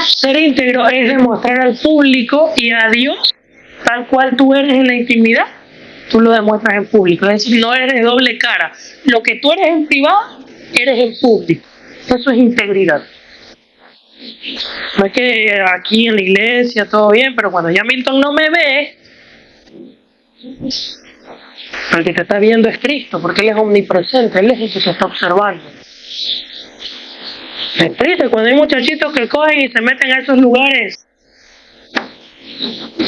S1: Ser íntegro es demostrar al público y a Dios tal cual tú eres en la intimidad, tú lo demuestras en público. Es decir, no eres de doble cara. Lo que tú eres en privado, eres en público. Eso es integridad. No es que aquí en la iglesia todo bien, pero cuando ya Milton no me ve, el que te está viendo es Cristo, porque Él es omnipresente, Él es el que se está observando. Es triste cuando hay muchachitos que cogen y se meten a esos lugares.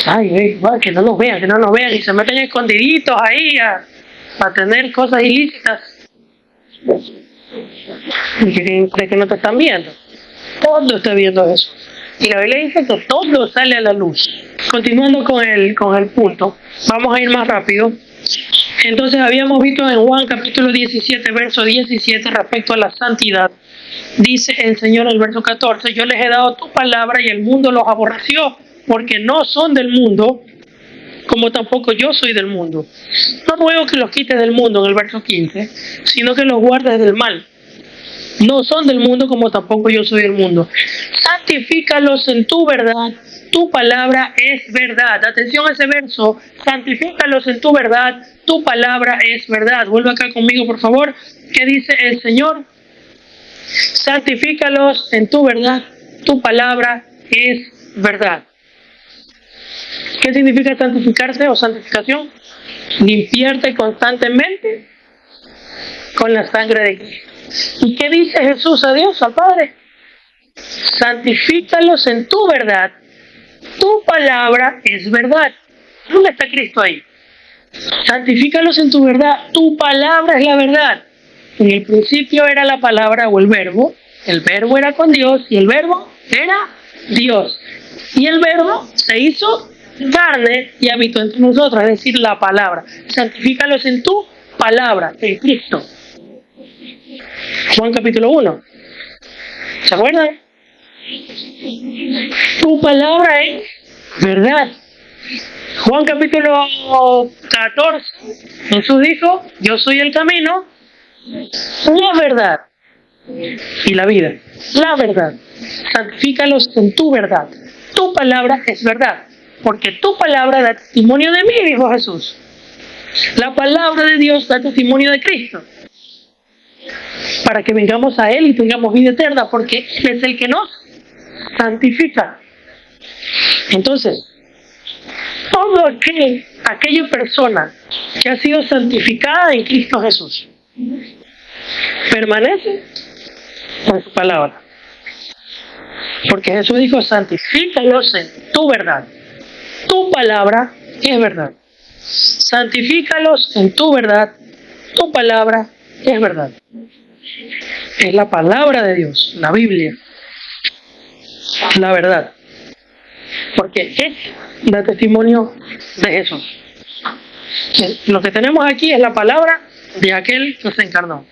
S1: Ay, que no nos vean, y se meten escondiditos ahí a tener cosas ilícitas. ¿Y que no te están viendo? Todo está viendo eso. Y la Biblia dice que todo sale a la luz. Continuando con el punto, vamos a ir más rápido. Entonces habíamos visto en Juan capítulo 17, verso 17, respecto a la santidad. Dice el Señor en el verso 14, yo les he dado tu palabra y el mundo los aborreció, porque no son del mundo, como tampoco yo soy del mundo. No ruego que los quites del mundo en el verso 15, sino que los guardes del mal. No son del mundo, como tampoco yo soy del mundo. Santifícalos en tu verdad, tu palabra es verdad. Atención a ese verso, santifícalos en tu verdad, tu palabra es verdad. Vuelve acá conmigo, por favor. ¿Qué dice el Señor? Santifícalos en tu verdad, tu palabra es verdad. ¿Qué significa santificarse o santificación? Limpiarte constantemente con la sangre de Cristo. ¿Y qué dice Jesús a Dios, al Padre? Santifícalos en tu verdad, tu palabra es verdad. ¿Dónde está Cristo ahí? Santifícalos en tu verdad, tu palabra es la verdad. En el principio era la palabra o el verbo era con Dios y el verbo era Dios. Y el verbo se hizo carne y habitó entre nosotros, es decir, la palabra. Santifícalos en tu palabra, en Cristo. Juan capítulo 1. ¿Se acuerdan? Tu palabra es verdad. Juan capítulo 14. Jesús dijo, yo soy el camino, la verdad y la vida. La verdad. Santifícalos en tu verdad. Tu palabra es verdad. Porque tu palabra da testimonio de mí, dijo Jesús. La palabra de Dios da testimonio de Cristo. Para que vengamos a Él y tengamos vida eterna, porque Él es el que nos santifica. Entonces, todo aquella persona que ha sido santificada en Cristo Jesús, permanece con su palabra. Porque Jesús dijo, santifícalos en tu verdad. Tu palabra es verdad. Santifícalos en tu verdad. Tu palabra es verdad. Es la palabra de Dios, la Biblia, la verdad. Porque es da testimonio de Jesús. Lo que tenemos aquí es la palabra de aquel que se encarnó,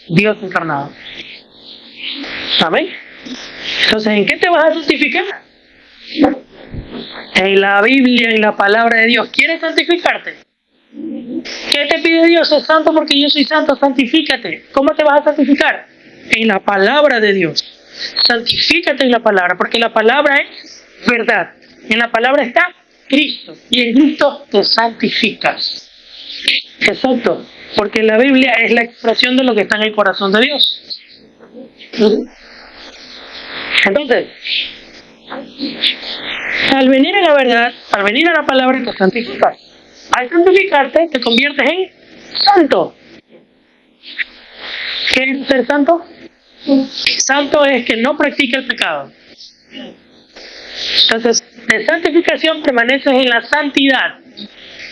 S1: Dios encarnado. ¿Amén? Entonces, ¿en qué te vas a santificar? En la Biblia, en la palabra de Dios. ¿Quieres santificarte? ¿Qué te pide Dios? Es santo porque yo soy santo, santifícate. ¿Cómo te vas a santificar? En la palabra de Dios. Santifícate en la palabra, porque la palabra es verdad. En la palabra está Cristo, y en Cristo te santificas. Exacto, porque la Biblia es la expresión de lo que está en el corazón de Dios. Entonces, al venir a la verdad, al venir a la palabra, te santificas. Al santificarte, te conviertes en santo. ¿Qué es ser santo? Santo es que no practica el pecado. Entonces, de santificación permaneces en la santidad.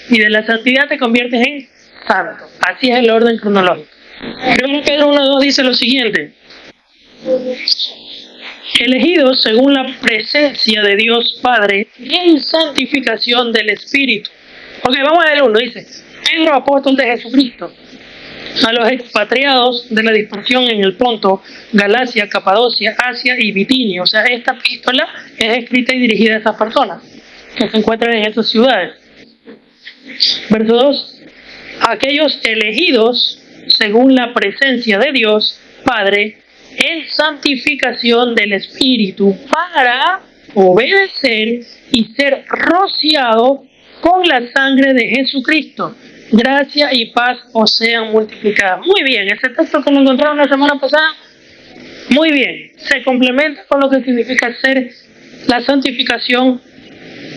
S1: Y de la santidad te conviertes en santo. Así es el orden cronológico. 1 Pedro 1:2 dice lo siguiente. Elegidos según la presencia de Dios Padre en santificación del Espíritu. Ok, vamos a ver uno. Dice, Pedro, apóstol de Jesucristo, a los expatriados de la dispersión en el Ponto, Galacia, Capadocia, Asia y Bitinia. O sea, esta epístola es escrita y dirigida a esas personas que se encuentran en esas ciudades. Verso 2. Aquellos elegidos según la presencia de Dios Padre en santificación del Espíritu para obedecer y ser rociado con la sangre de Jesucristo. Gracia y paz os sean multiplicadas. Muy bien, ese texto que nos encontraron la semana pasada Muy bien, se complementa con lo que significa ser la santificación,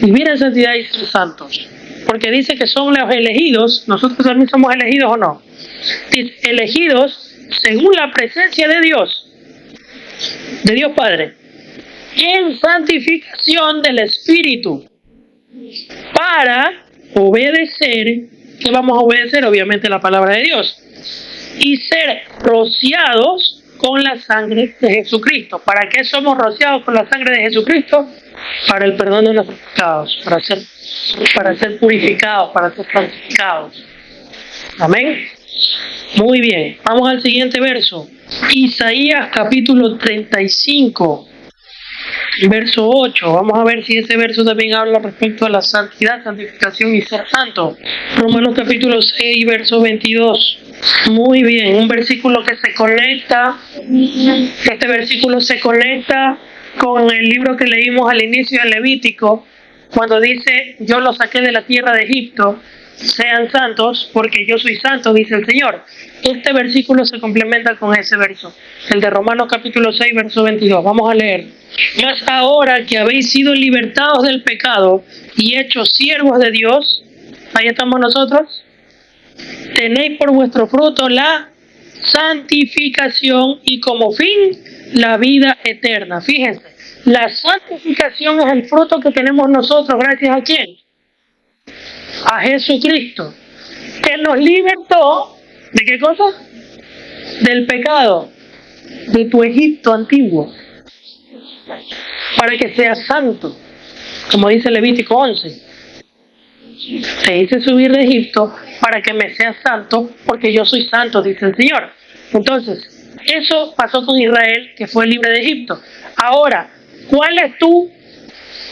S1: vivir en santidad y ser santos. Porque dice que son los elegidos, nosotros también somos elegidos o no. Dice, elegidos según la presencia de Dios Padre, en santificación del Espíritu, para obedecer, que vamos a obedecer obviamente la palabra de Dios, y ser rociados con la sangre de Jesucristo. ¿Para qué somos rociados con la sangre de Jesucristo? Para el perdón de nuestros pecados, para ser purificados, para ser santificados. Amén. Muy bien, vamos al siguiente verso. Isaías capítulo 35, verso 8. Vamos a ver si ese verso también habla respecto a la santidad, santificación y ser santo. Romanos capítulo 6, verso 22. Muy bien, un versículo que se conecta. Este versículo se conecta con el libro que leímos al inicio del Levítico, cuando dice, yo los saqué de la tierra de Egipto, sean santos porque yo soy santo, dice el Señor. Este versículo se complementa con ese verso, el de Romanos capítulo 6, verso 22. Vamos a leer. Mas ahora que habéis sido libertados del pecado y hechos siervos de Dios, ahí estamos nosotros, tenéis por vuestro fruto la santificación y como fin la vida eterna. Fíjense, la santificación es el fruto que tenemos nosotros, gracias a ¿quién? A Jesucristo, que nos libertó, ¿de qué cosa? Del pecado, de tu Egipto antiguo, para que seas santo, como dice Levítico 11. Te hice subir de Egipto para que me seas santo, porque yo soy santo, dice el Señor. Entonces, eso pasó con Israel, que fue libre de Egipto. Ahora, ¿cuál es tu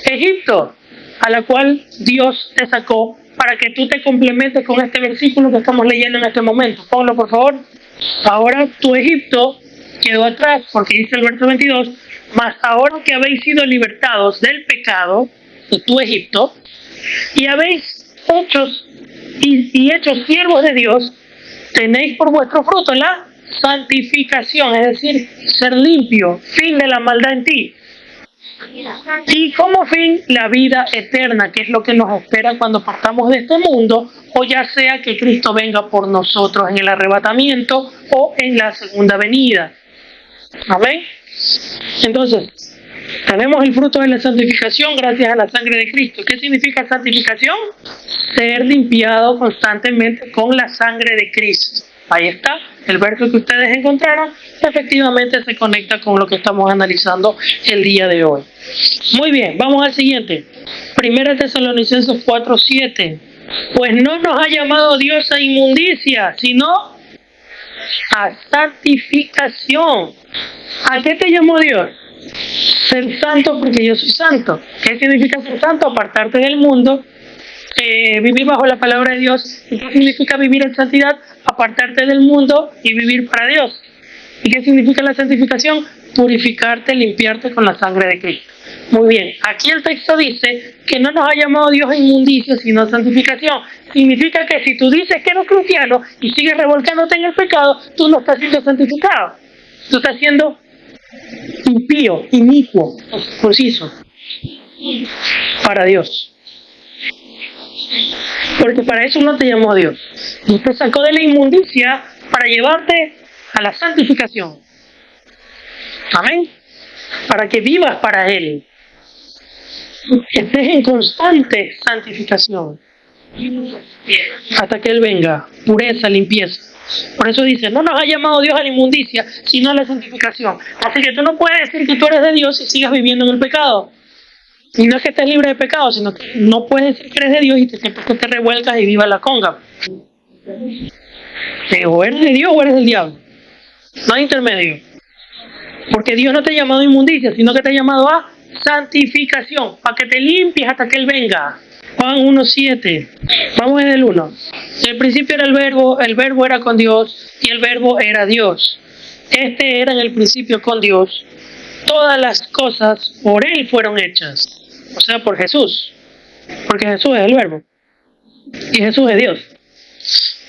S1: Egipto? A la cual Dios te sacó para que tú te complementes con este versículo que estamos leyendo en este momento. Ponlo, por favor. Ahora tu Egipto quedó atrás, porque dice el verso 22, mas ahora que habéis sido libertados del pecado de tu Egipto, y habéis hechos siervos de Dios, tenéis por vuestro fruto la santificación, es decir, ser limpio, fin de la maldad en ti. Y como fin, la vida eterna, que es lo que nos espera cuando partamos de este mundo, o ya sea que Cristo venga por nosotros en el arrebatamiento o en la segunda venida. Amén. Entonces, tenemos el fruto de la santificación gracias a la sangre de Cristo. ¿Qué significa santificación? Ser limpiado constantemente con la sangre de Cristo. Ahí está, el verso que ustedes encontraron, efectivamente se conecta con lo que estamos analizando el día de hoy. Muy bien, vamos al siguiente. 1 Tesalonicenses 4:7. Pues no nos ha llamado Dios a inmundicia, sino a santificación. ¿A qué te llamó Dios? Ser santo porque yo soy santo. ¿Qué significa ser santo? Apartarte del mundo, vivir bajo la palabra de Dios. ¿Y qué significa vivir en santidad? Apartarte del mundo y vivir para Dios. ¿Y qué significa la santificación? Purificarte, limpiarte con la sangre de Cristo. Muy bien, aquí el texto dice que no nos ha llamado Dios a inmundicia, sino a santificación. Significa que si tú dices que eres cristiano y sigues revolcándote en el pecado, tú no estás siendo santificado. Tú estás siendo impío, inicuo, preciso para Dios. Porque para eso no te llamó Dios. Dios te sacó de la inmundicia para llevarte a la santificación. Amén. Para que vivas para Él. Que estés en constante santificación. Hasta que Él venga. Pureza, limpieza. Por eso dice, no nos ha llamado Dios a la inmundicia, sino a la santificación. Así que tú no puedes decir que tú eres de Dios y sigas viviendo en el pecado. Y no es que estés libre de pecado, sino que no puedes decir que eres de Dios y siempre te revuelcas y vivas la conga. O eres de Dios o eres del diablo. No hay intermedio. Porque Dios no te ha llamado a inmundicia, sino que te ha llamado a santificación, para que te limpies hasta que Él venga. Juan 1:7. Vamos en el 1. En el principio era el verbo era con Dios y el verbo era Dios. Este era en el principio con Dios. Todas las cosas por Él fueron hechas. O sea, por Jesús. Porque Jesús es el verbo. Y Jesús es Dios.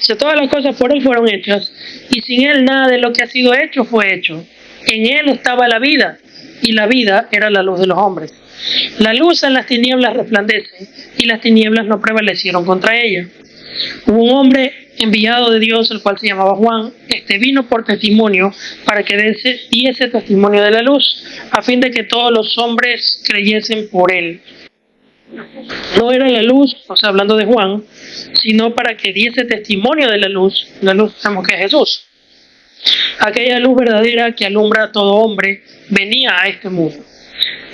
S1: O sea, todas las cosas por Él fueron hechas. Y sin Él nada de lo que ha sido hecho fue hecho. En él estaba la vida, y la vida era la luz de los hombres. La luz en las tinieblas resplandece, y las tinieblas no prevalecieron contra ella. Hubo un hombre enviado de Dios, el cual se llamaba Juan. Vino por testimonio para que diese testimonio de la luz, a fin de que todos los hombres creyesen por él. No era la luz, o sea, hablando de Juan, sino para que diese testimonio de la luz. La luz sabemos que es Jesús. Aquella luz verdadera que alumbra a todo hombre venía a este mundo.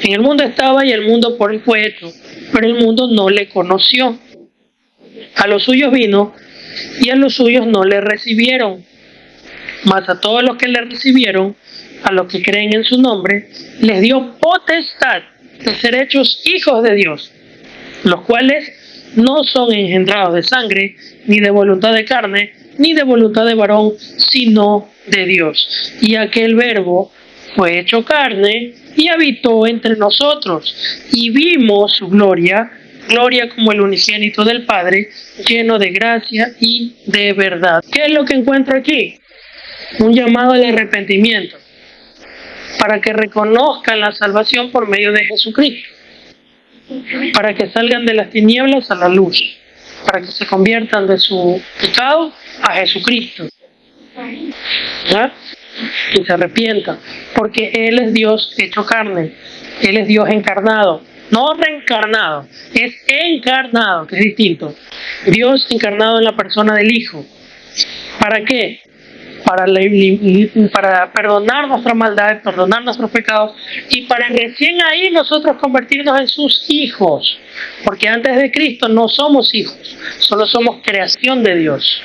S1: En el mundo estaba y el mundo por él fue hecho, pero el mundo no le conoció. A los suyos vino y a los suyos no le recibieron. Mas a todos los que le recibieron, a los que creen en su nombre, les dio potestad de ser hechos hijos de Dios, los cuales no son engendrados de sangre, ni de voluntad de carne, ni de voluntad de varón, sino de Dios. Y aquel Verbo fue hecho carne y habitó entre nosotros, y vimos su gloria, gloria como el unigénito del Padre, lleno de gracia y de verdad. ¿Qué es lo que encuentro aquí? Un llamado al arrepentimiento, para que reconozcan la salvación por medio de Jesucristo, para que salgan de las tinieblas a la luz, para que se conviertan de su pecado a Jesucristo, ¿ya? Y se arrepientan, porque Él es Dios hecho carne, Él es Dios encarnado, no reencarnado, es encarnado, que es distinto. Dios encarnado en la persona del Hijo. ¿Para qué? Para perdonar nuestra maldad, perdonar nuestros pecados, y para recién ahí nosotros convertirnos en sus hijos, porque antes de Cristo no somos hijos, solo somos creación de Dios.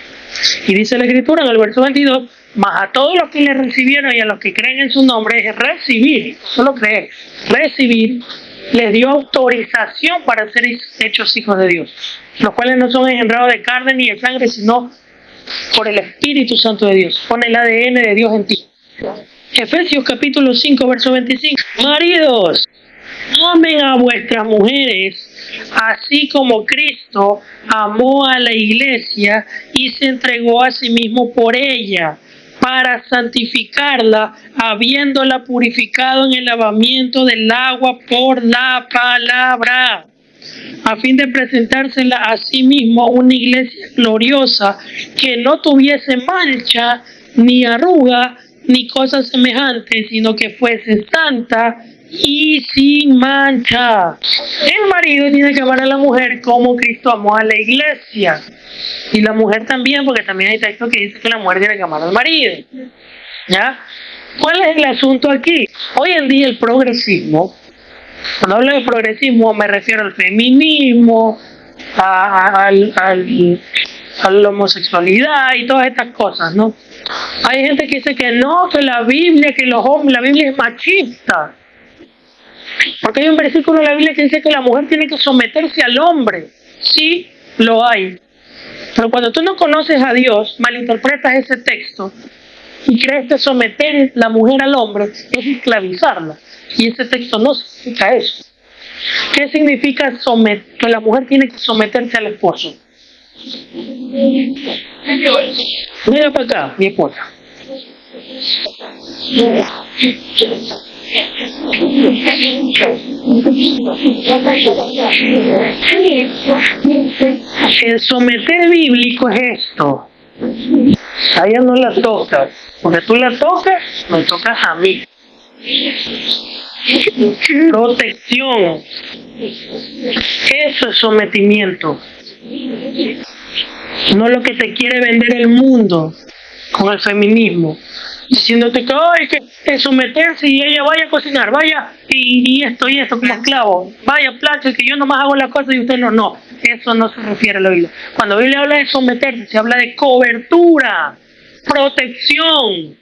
S1: Y dice la Escritura en el verso 22, mas a todos los que le recibieron y a los que creen en su nombre, es recibir, solo creer, recibir, les dio autorización para ser hechos hijos de Dios, los cuales no son engendrados de carne ni de sangre, sino por el Espíritu Santo de Dios. Pone el ADN de Dios en ti. Efesios capítulo 5, verso 25. Maridos, amen a vuestras mujeres, así como Cristo amó a la iglesia y se entregó a sí mismo por ella, para santificarla, habiéndola purificado en el lavamiento del agua por la palabra, a fin de presentársela a sí mismo una iglesia gloriosa, que no tuviese mancha, ni arruga, ni cosas semejantes, sino que fuese santa y sin mancha. El marido tiene que amar a la mujer como Cristo amó a la iglesia, y la mujer también, porque también hay textos que dicen que la mujer tiene que amar al marido, ¿ya? ¿Cuál es el asunto aquí? Hoy en día el progresismo, cuando hablo de progresismo me refiero al feminismo, a la homosexualidad y todas estas cosas, ¿no? Hay gente que dice que no, que la Biblia, que los hombres, la Biblia es machista. Porque hay un versículo en la Biblia que dice que la mujer tiene que someterse al hombre. Sí, lo hay. Pero cuando tú no conoces a Dios, malinterpretas ese texto y crees que someter la mujer al hombre es esclavizarla. Y ese texto no significa eso. ¿Qué significa que la mujer tiene que someterse al esposo? Mira para acá, mi esposa. El someter bíblico es esto. A ella no la tocas, porque tú la tocas, me tocas a mí. Protección. Eso es sometimiento. No lo que te quiere vender el mundo con el feminismo, diciéndote que hay que someterse y ella vaya a cocinar, vaya y esto como esclavo, vaya plancha, que yo nomás hago las cosas y usted no. No, eso no se refiere a la Biblia. Cuando la Biblia habla de someterse, se habla de cobertura, protección.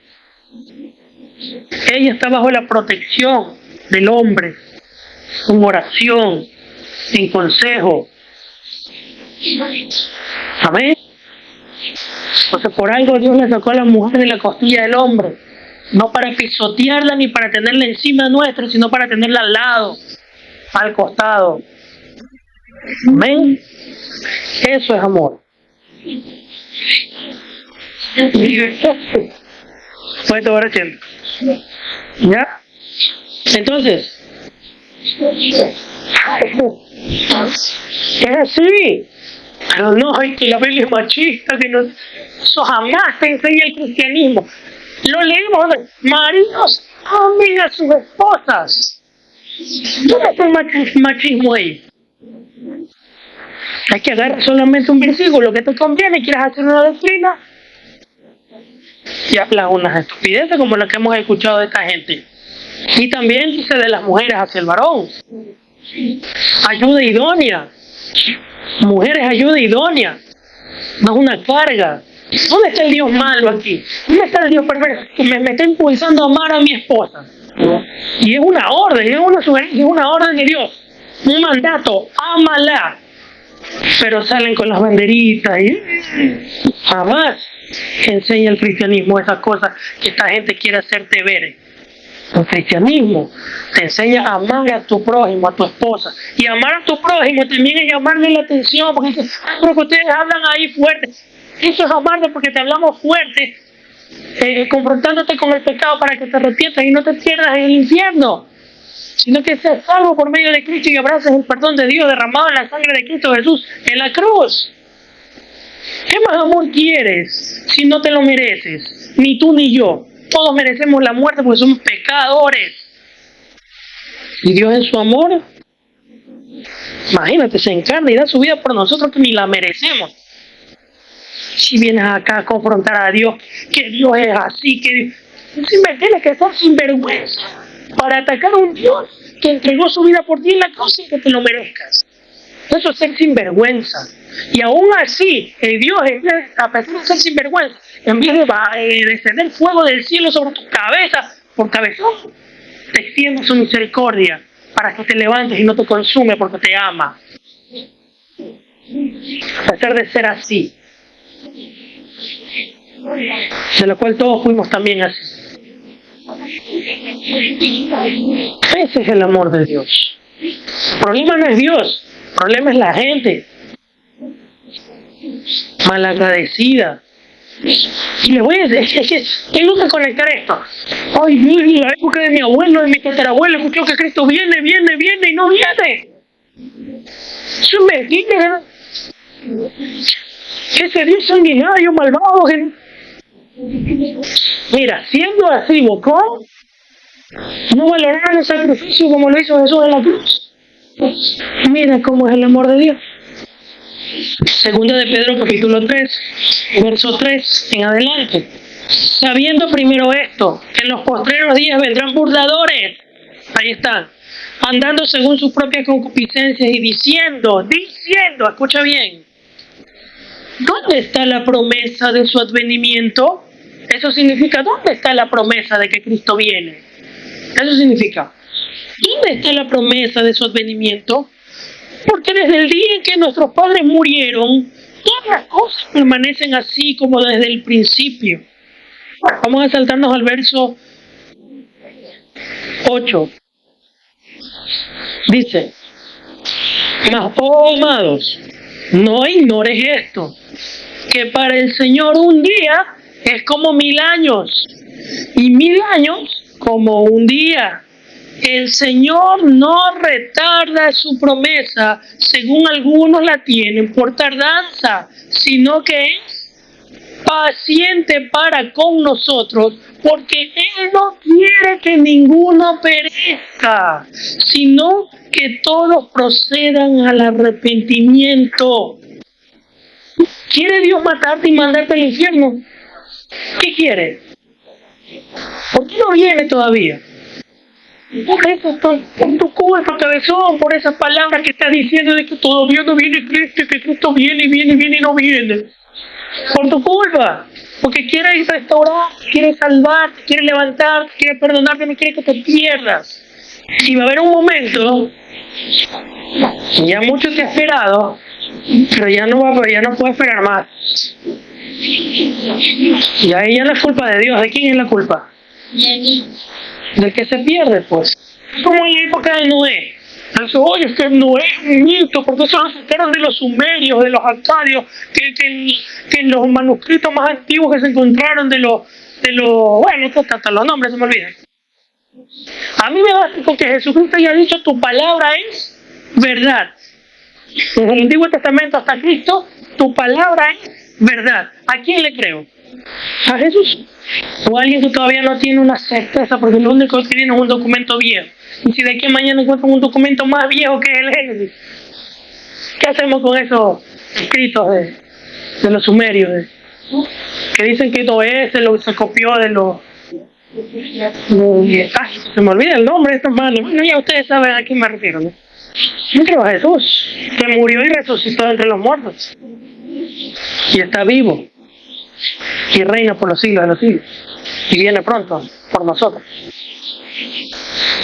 S1: Ella está bajo la protección del hombre, en oración, en consejo. Amén. Entonces por algo Dios le sacó a la mujer de la costilla del hombre, no para pisotearla ni para tenerla encima nuestro, sino para tenerla al lado, al costado. Amén. Eso es amor. Puedes tomar asiento. ¿Ya? Entonces, es así. Pero no, es que la Biblia es machista, que no, eso jamás te enseña el cristianismo. Lo leemos, maridos amen a sus esposas. ¿Dónde está el machismo ahí? Hay que agarrar solamente un versículo que te conviene, quieres hacer una doctrina y hablas unas estupideces como las que hemos escuchado de esta gente. Y también dice de las mujeres hacia el varón. Ayuda idónea. Mujeres, ayuda idónea. No es una carga. ¿Dónde está el Dios malo aquí? ¿Dónde está el Dios perverso que me está impulsando a amar a mi esposa? Y es una orden, es una sugerencia, es una orden de Dios. Un mandato, ámala. Pero salen con las banderitas y jamás enseña el cristianismo esas cosas que esta gente quiere hacerte ver. El cristianismo te enseña a amar a tu prójimo, a tu esposa. Y amar a tu prójimo también es llamarle la atención, porque dice, pero que ustedes hablan ahí fuerte. Eso es amarle porque te hablamos fuerte, confrontándote con el pecado para que te arrepientas y no te pierdas en el infierno, sino que seas salvo por medio de Cristo y abraces el perdón de Dios derramado en la sangre de Cristo Jesús en la cruz. ¿Qué más amor quieres si no te lo mereces? Ni tú ni yo. Todos merecemos la muerte porque somos pecadores. Y Dios en su amor, imagínate, se encarna y da su vida por nosotros que ni la merecemos. Si vienes acá a confrontar a Dios, que Dios es así, que tienes que ser sinvergüenza para atacar a un Dios que entregó su vida por ti en la cruz y que te lo merezcas. Eso es ser sinvergüenza. Y aún así, el Dios, a pesar de ser sinvergüenza, en vez de descender fuego del cielo sobre tu cabeza, por cabezón, te extiende su misericordia para que te levantes y no te consume porque te ama. A pesar de ser así, de lo cual todos fuimos también así. Ese es el amor de Dios. El problema no es Dios, el problema es la gente malagradecida. Y les voy a decir, es que tengo que conectar esto. Ay, en la época de mi abuelo, de mi tatarabuelo, escuchó que Cristo viene y no viene. Eso es mentira. Ese Dios sanguinario, malvado. Mira, siendo así, bocón, no valoraron el sacrificio como lo hizo Jesús en la cruz. Mira cómo es el amor de Dios. Segunda de Pedro capítulo 3, verso 3 en adelante. Sabiendo primero esto, que en los postreros días vendrán burladores. Ahí están. Andando según sus propias concupiscencias y diciendo, escucha bien. ¿Dónde está la promesa de su advenimiento? Eso significa, ¿dónde está la promesa de que Cristo viene? Eso significa, ¿dónde está la promesa de su advenimiento? Porque desde el día en que nuestros padres murieron, todas las cosas permanecen así como desde el principio. Vamos a saltarnos al verso 8. Dice, mas, oh amados, no ignores esto, que para el Señor un día es como 1000 años, y 1000 años como un día. El Señor no retarda su promesa, según algunos la tienen por tardanza, sino que es paciente para con nosotros, porque Él no quiere que ninguno perezca, sino que todos procedan al arrepentimiento. ¿Quiere Dios matarte y mandarte al infierno? ¿Qué quiere? ¿Por qué no viene todavía? Por eso, por tu culpa, cabezón, por esas palabras que estás diciendo de que todavía no viene Cristo, que Cristo viene y no viene. Por tu culpa, porque quiere restaurar, quiere salvar, quiere levantar, quiere perdonarte, no quiere que te pierdas. Y va a haber un momento, ya mucho te ha esperado, pero ya no puede esperar más. Y ahí ya no es culpa de Dios. ¿De quién es la culpa? Del que se pierde, pues. Es como en la época de Noé. Entonces, oye, es que Noé es un mito, porque eso lo sacaron de los sumerios, de los acadios, que en los manuscritos más antiguos que se encontraron de los bueno, hasta los nombres se me olvidan. A mí me basta con que Jesucristo haya dicho tu palabra es verdad. Desde el Antiguo Testamento hasta Cristo, tu palabra es verdad. ¿A quién le creo? ¿A Jesús? ¿O a alguien que todavía no tiene una certeza porque lo único que tiene es un documento viejo? Y si de aquí a mañana encuentran un documento más viejo que el Génesis, ¿qué hacemos con esos escritos de los sumerios? Que dicen que Noé se copió de los... se me olvida el nombre de estos manes. Bueno, ya ustedes saben a quién me refiero, ¿no? Yo creo a Jesús, que murió y resucitó entre los muertos. Y está vivo. Y reina por los siglos de los siglos. Y viene pronto por nosotros.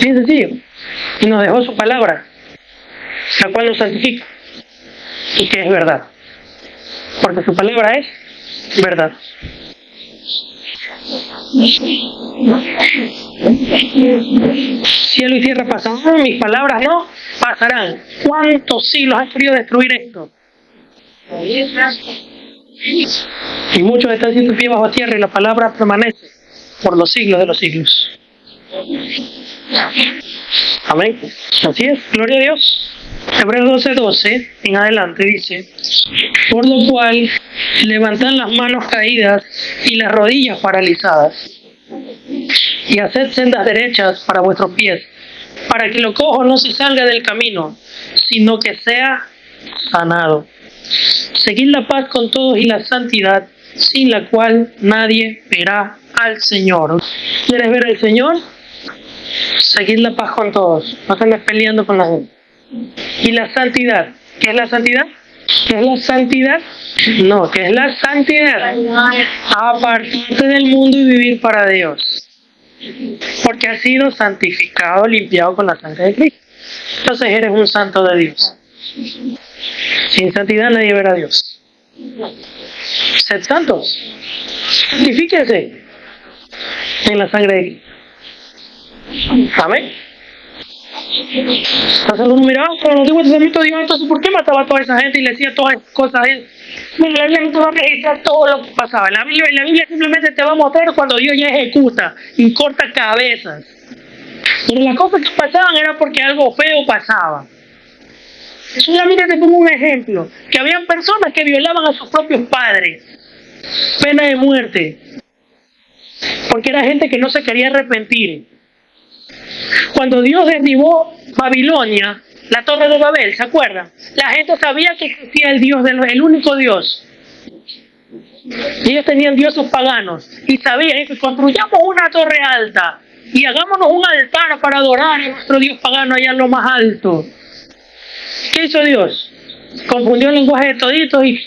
S1: Bien sencillo. Y nos dejó su palabra, la cual nos santifica. Y que es verdad. Porque su palabra es verdad. Cielo y tierra pasarán, mis palabras no pasarán. ¿Cuántos siglos han querido destruir esto? Y muchos están siendo pies bajo tierra y la palabra permanece por los siglos de los siglos. Amén. Así es, gloria a Dios. Hebreos 12:12 en adelante dice: por lo cual levantad las manos caídas y las rodillas paralizadas, y haced sendas derechas para vuestros pies, para que lo cojo no se salga del camino, sino que sea sanado. Seguid la paz con todos y la santidad, sin la cual nadie verá al Señor. ¿Quieres ver al Señor? Seguid la paz con todos, no andes peleando con la gente. Y la santidad, ¿qué es la santidad? ¿Qué es la santidad? No, ¿qué es la santidad? Apartarte del mundo y vivir para Dios. Porque has sido santificado, limpiado con la sangre de Cristo. Entonces eres un santo de Dios. Sin santidad nadie verá a Dios. Sed santos. Santifíquense en la sangre de Cristo. Amén. Entonces uno miraba por el Antiguo Testamento de Dios, entonces ¿por qué mataba a toda esa gente y le decía todas esas cosas a él? Mira, la Biblia no te va a registrar todo lo que pasaba. La Biblia simplemente te va a mostrar cuando Dios ya ejecuta y corta cabezas. Pero las cosas que pasaban era porque algo feo pasaba. Solamente te pongo un ejemplo, que habían personas que violaban a sus propios padres, pena de muerte, porque era gente que no se quería arrepentir. Cuando Dios derribó Babilonia, la torre de Babel, ¿se acuerdan? La gente sabía que existía el único Dios. Y ellos tenían dioses paganos y sabían que construyamos una torre alta y hagámonos un altar para adorar a nuestro Dios pagano allá en lo más alto. ¿Qué hizo Dios? Confundió el lenguaje de toditos y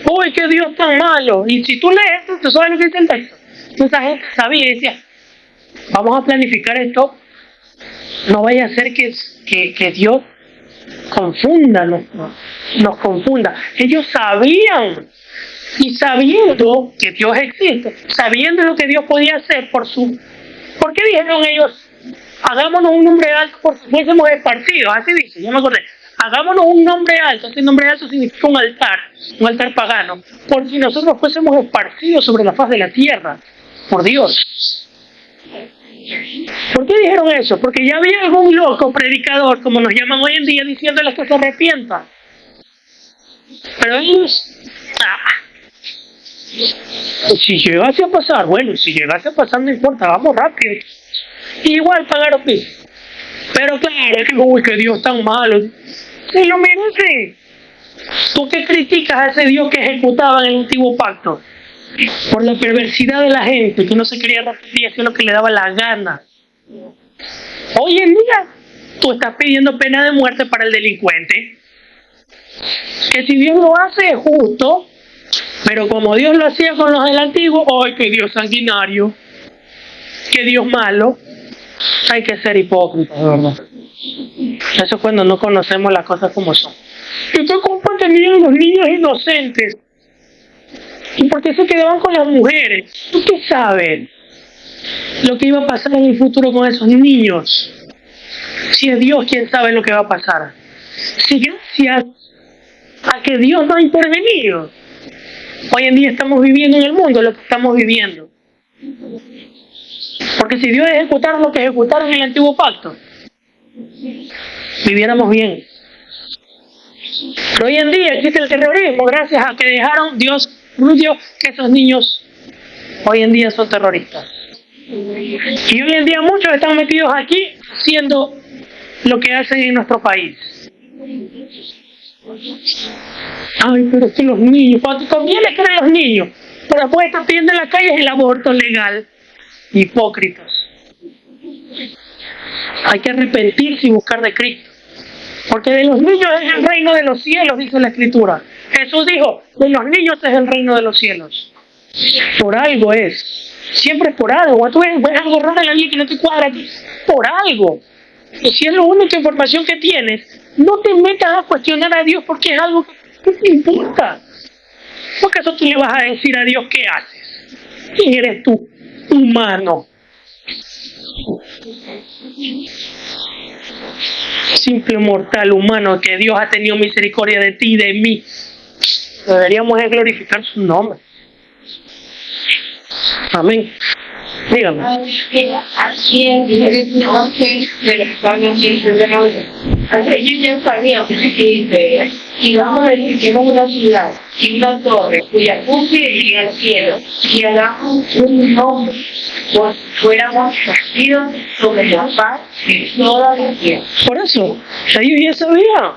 S1: ¡uy, qué Dios tan malo! Y si tú lees esto, tú sabes lo que dice el texto. Entonces la gente sabía y decía, vamos a planificar esto, no vaya a ser que Dios confunda, nos confunda. Ellos sabían, y sabiendo que Dios existe, sabiendo lo que Dios podía hacer ¿por qué dijeron ellos? Hagámonos un nombre alto por si fuésemos esparcidos, así dice, ya me acordé. Hagámonos un nombre alto, ese nombre alto significa un altar pagano, por si nosotros fuésemos esparcidos sobre la faz de la tierra, por Dios. ¿Por qué dijeron eso? Porque ya había algún loco predicador, como nos llaman hoy en día, diciéndoles que se arrepientan. Pero ellos, si llegase a pasar, bueno, si llegase a pasar no importa, vamos rápido. Igual pagaron piso. Pero claro, es que uy, que Dios tan malo. Se lo merece. ¿Tú qué criticas a ese Dios que ejecutaba en el antiguo pacto? Por la perversidad de la gente, que no se quería arrepentir, hacía lo que le daba la gana. Hoy en día, tú estás pidiendo pena de muerte para el delincuente. Que si Dios lo hace es justo, pero como Dios lo hacía con los del antiguo, ¡ay, que Dios sanguinario! ¡Que Dios malo! Hay que ser hipócrita, de verdad. Eso es cuando no conocemos las cosas como son. ¿Y qué culpa tenían los niños inocentes? ¿Y por qué se quedaban con las mujeres? ¿Tú qué sabes lo que iba a pasar en el futuro con esos niños? Si es Dios quien sabe lo que va a pasar. Si gracias a que Dios no ha intervenido, hoy en día estamos viviendo en el mundo lo que estamos viviendo. Porque si Dios ejecutara lo que ejecutaron en el antiguo pacto, viviéramos bien. Pero hoy en día existe el terrorismo gracias a que dejaron Dios permitió que esos niños hoy en día son terroristas. Y hoy en día muchos están metidos aquí haciendo lo que hacen en nuestro país. Ay, pero es que los niños, cuando también les creen los niños, pero después están pidiendo en la calle el aborto legal. Hipócritas. Hay que arrepentirse y buscar de Cristo. Porque de los niños es el reino de los cielos, dice la Escritura. Jesús dijo, de los niños es el reino de los cielos. Por algo es. Siempre es por algo. Cuando tú ves algo raro en la vida que no te cuadra, por algo. Y si es la única información que tienes, no te metas a cuestionar a Dios porque es algo que te importa. Porque eso tú le vas a decir a Dios qué haces. ¿Quién eres tú? Humano. Simple mortal humano que Dios ha tenido misericordia de ti y de mí. Deberíamos glorificar su nombre. Amén. Dígame.
S3: Y vamos a decir que es una ciudad y una torre cuya cumbre llega al cielo y hagamos un nombre, pues fuéramos nacidos sobre la paz de toda la tierra.
S1: Por eso, ellos ya sabían.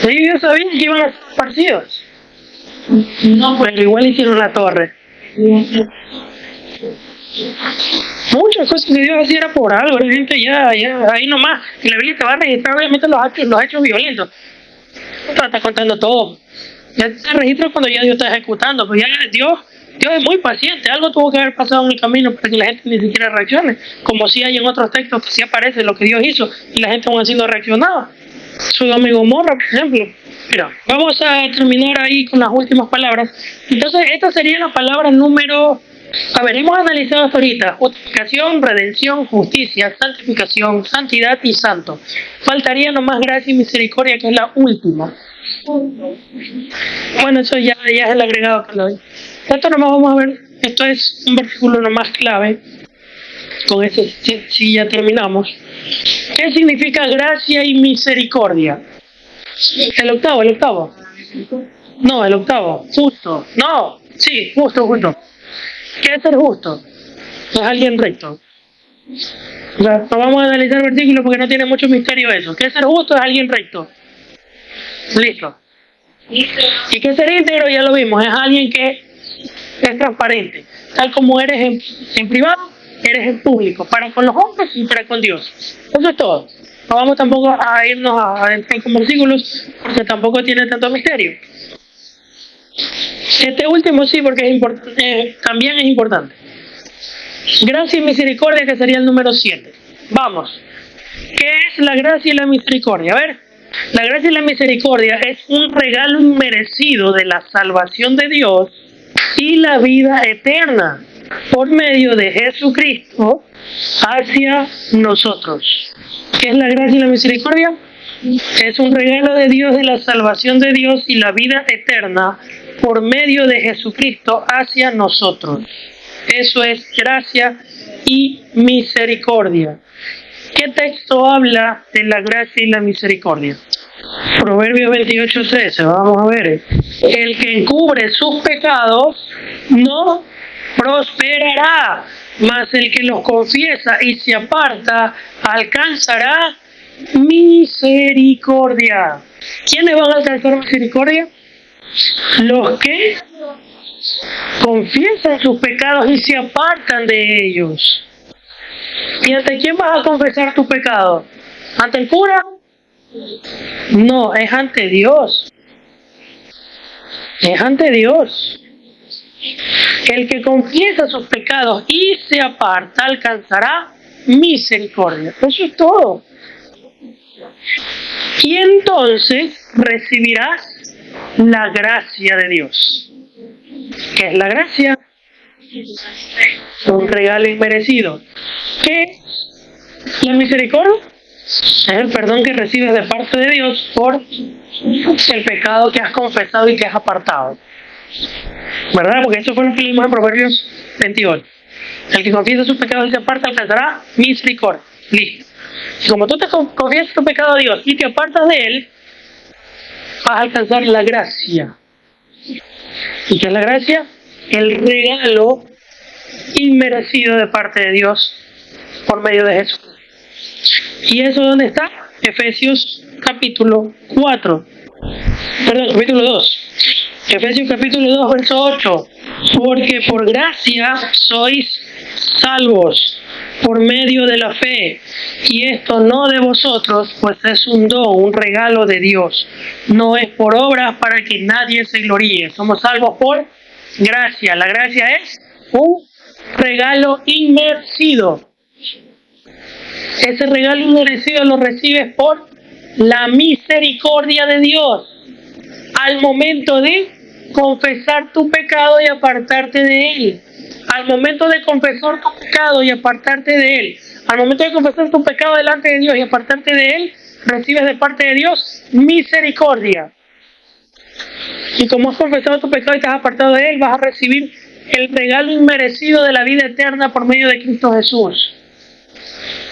S1: Ellos ya sabían que iban a ser esparcidos.
S3: No,
S1: Pero igual hicieron la torre. Muchas cosas que Dios hacía era por algo, la gente ya, ahí nomás, y la Biblia te va a registrar obviamente los hechos violentos. No te está contando todo. Ya te registras cuando ya Dios está ejecutando, pues ya Dios es muy paciente, algo tuvo que haber pasado en el camino para que la gente ni siquiera reaccione, como si hay en otros textos que sí aparece lo que Dios hizo y la gente aún así no reaccionaba. Sodoma y Gomorra, por ejemplo. Mira, vamos a terminar ahí con las últimas palabras. Entonces, esta sería la palabra número... A ver, hemos analizado hasta ahorita justificación, redención, justicia, santificación, santidad y santo. Faltaría nomás gracia y misericordia, que es la última. Bueno, eso ya es el agregado que le doy. Esto nomás vamos a ver, esto es un versículo nomás clave. Con ese sí ya terminamos. ¿Qué significa gracia y misericordia? El octavo. No, el octavo. Justo. No, sí, justo. ¿Qué es ser justo? Es alguien recto. O sea, no vamos a analizar el versículo porque no tiene mucho misterio eso. ¿Qué es ser justo? Es alguien recto. Listo. ¿Y qué es ser íntegro? Ya lo vimos. Es alguien que es transparente. Tal como eres en privado, eres en público. Para con los hombres y para con Dios. Eso es todo. No vamos tampoco a irnos a adentrar con versículos porque tampoco tiene tanto misterio. Este último sí, porque también es importante. Gracia y misericordia, que sería el número 7. Vamos. ¿Qué es la gracia y la misericordia? A ver, la gracia y la misericordia es un regalo inmerecido de la salvación de Dios y la vida eterna por medio de Jesucristo hacia nosotros. ¿Qué es la gracia y la misericordia? Es un regalo de Dios de la salvación de Dios y la vida eterna por medio de Jesucristo hacia nosotros. Eso es gracia y misericordia. ¿Qué texto habla de la gracia y la misericordia? Proverbios 28:13, vamos a ver. El que encubre sus pecados no prosperará, mas el que los confiesa y se aparta alcanzará misericordia. ¿Quiénes van a alcanzar misericordia? Los que confiesan sus pecados y se apartan de ellos. ¿Y ante quién vas a confesar tu pecado? ¿Ante el cura? No, es ante Dios. Es ante Dios. El que confiesa sus pecados y se aparta alcanzará misericordia. Eso es todo. Y entonces recibirás la gracia de Dios. ¿Qué es la gracia? Un regalo inmerecido. ¿Qué es la misericordia? Es el perdón que recibes de parte de Dios por el pecado que has confesado y que has apartado. ¿Verdad? Porque eso fue lo que leímos en Proverbios 28. El que confiesa sus pecados y se aparta alcanzará misericordia. Listo. Y como tú te confiesas tu pecado a Dios y te apartas de Él, vas a alcanzar la gracia. ¿Y qué es la gracia? El regalo inmerecido de parte de Dios por medio de Jesús. ¿Y eso dónde está? Efesios capítulo 2. Efesios capítulo 2, verso 8. Porque por gracia sois salvos por medio de la fe, y esto no de vosotros, pues es un don, un regalo de Dios. No es por obras para que nadie se gloríe. Somos salvos por gracia. La gracia es un regalo inmerecido. Ese regalo inmerecido lo recibes por la misericordia de Dios al momento de confesar tu pecado y apartarte de Él. Al momento de confesar tu pecado y apartarte de Él, al momento de confesar tu pecado delante de Dios y apartarte de Él, recibes de parte de Dios misericordia. Y como has confesado tu pecado y te has apartado de Él, vas a recibir el regalo inmerecido de la vida eterna por medio de Cristo Jesús.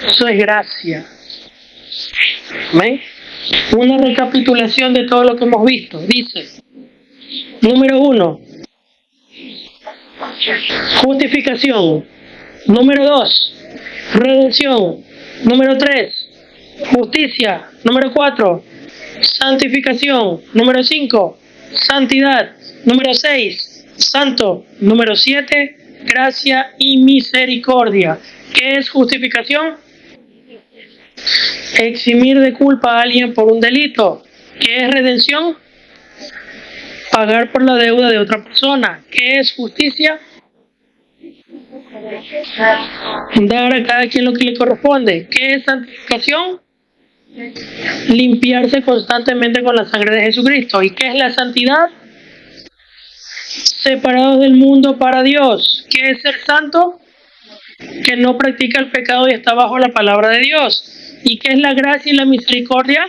S1: Eso es gracia. ¿Ven? Una recapitulación de todo lo que hemos visto. Dice, número 1, justificación. Número 2, redención. Número 3, justicia. Número 4, santificación. Número 5, santidad. Número 6, santo. Número 7, gracia y misericordia. ¿Qué es justificación? Eximir de culpa a alguien por un delito. ¿Qué es redención? Pagar por la deuda de otra persona. ¿Qué es justicia? Dar a cada quien lo que le corresponde. ¿Qué es santificación? Limpiarse constantemente con la sangre de Jesucristo. ¿Y qué es la santidad? Separados del mundo para Dios. ¿Qué es ser santo? Que no practica el pecado y está bajo la palabra de Dios. ¿Y qué es la gracia y la misericordia?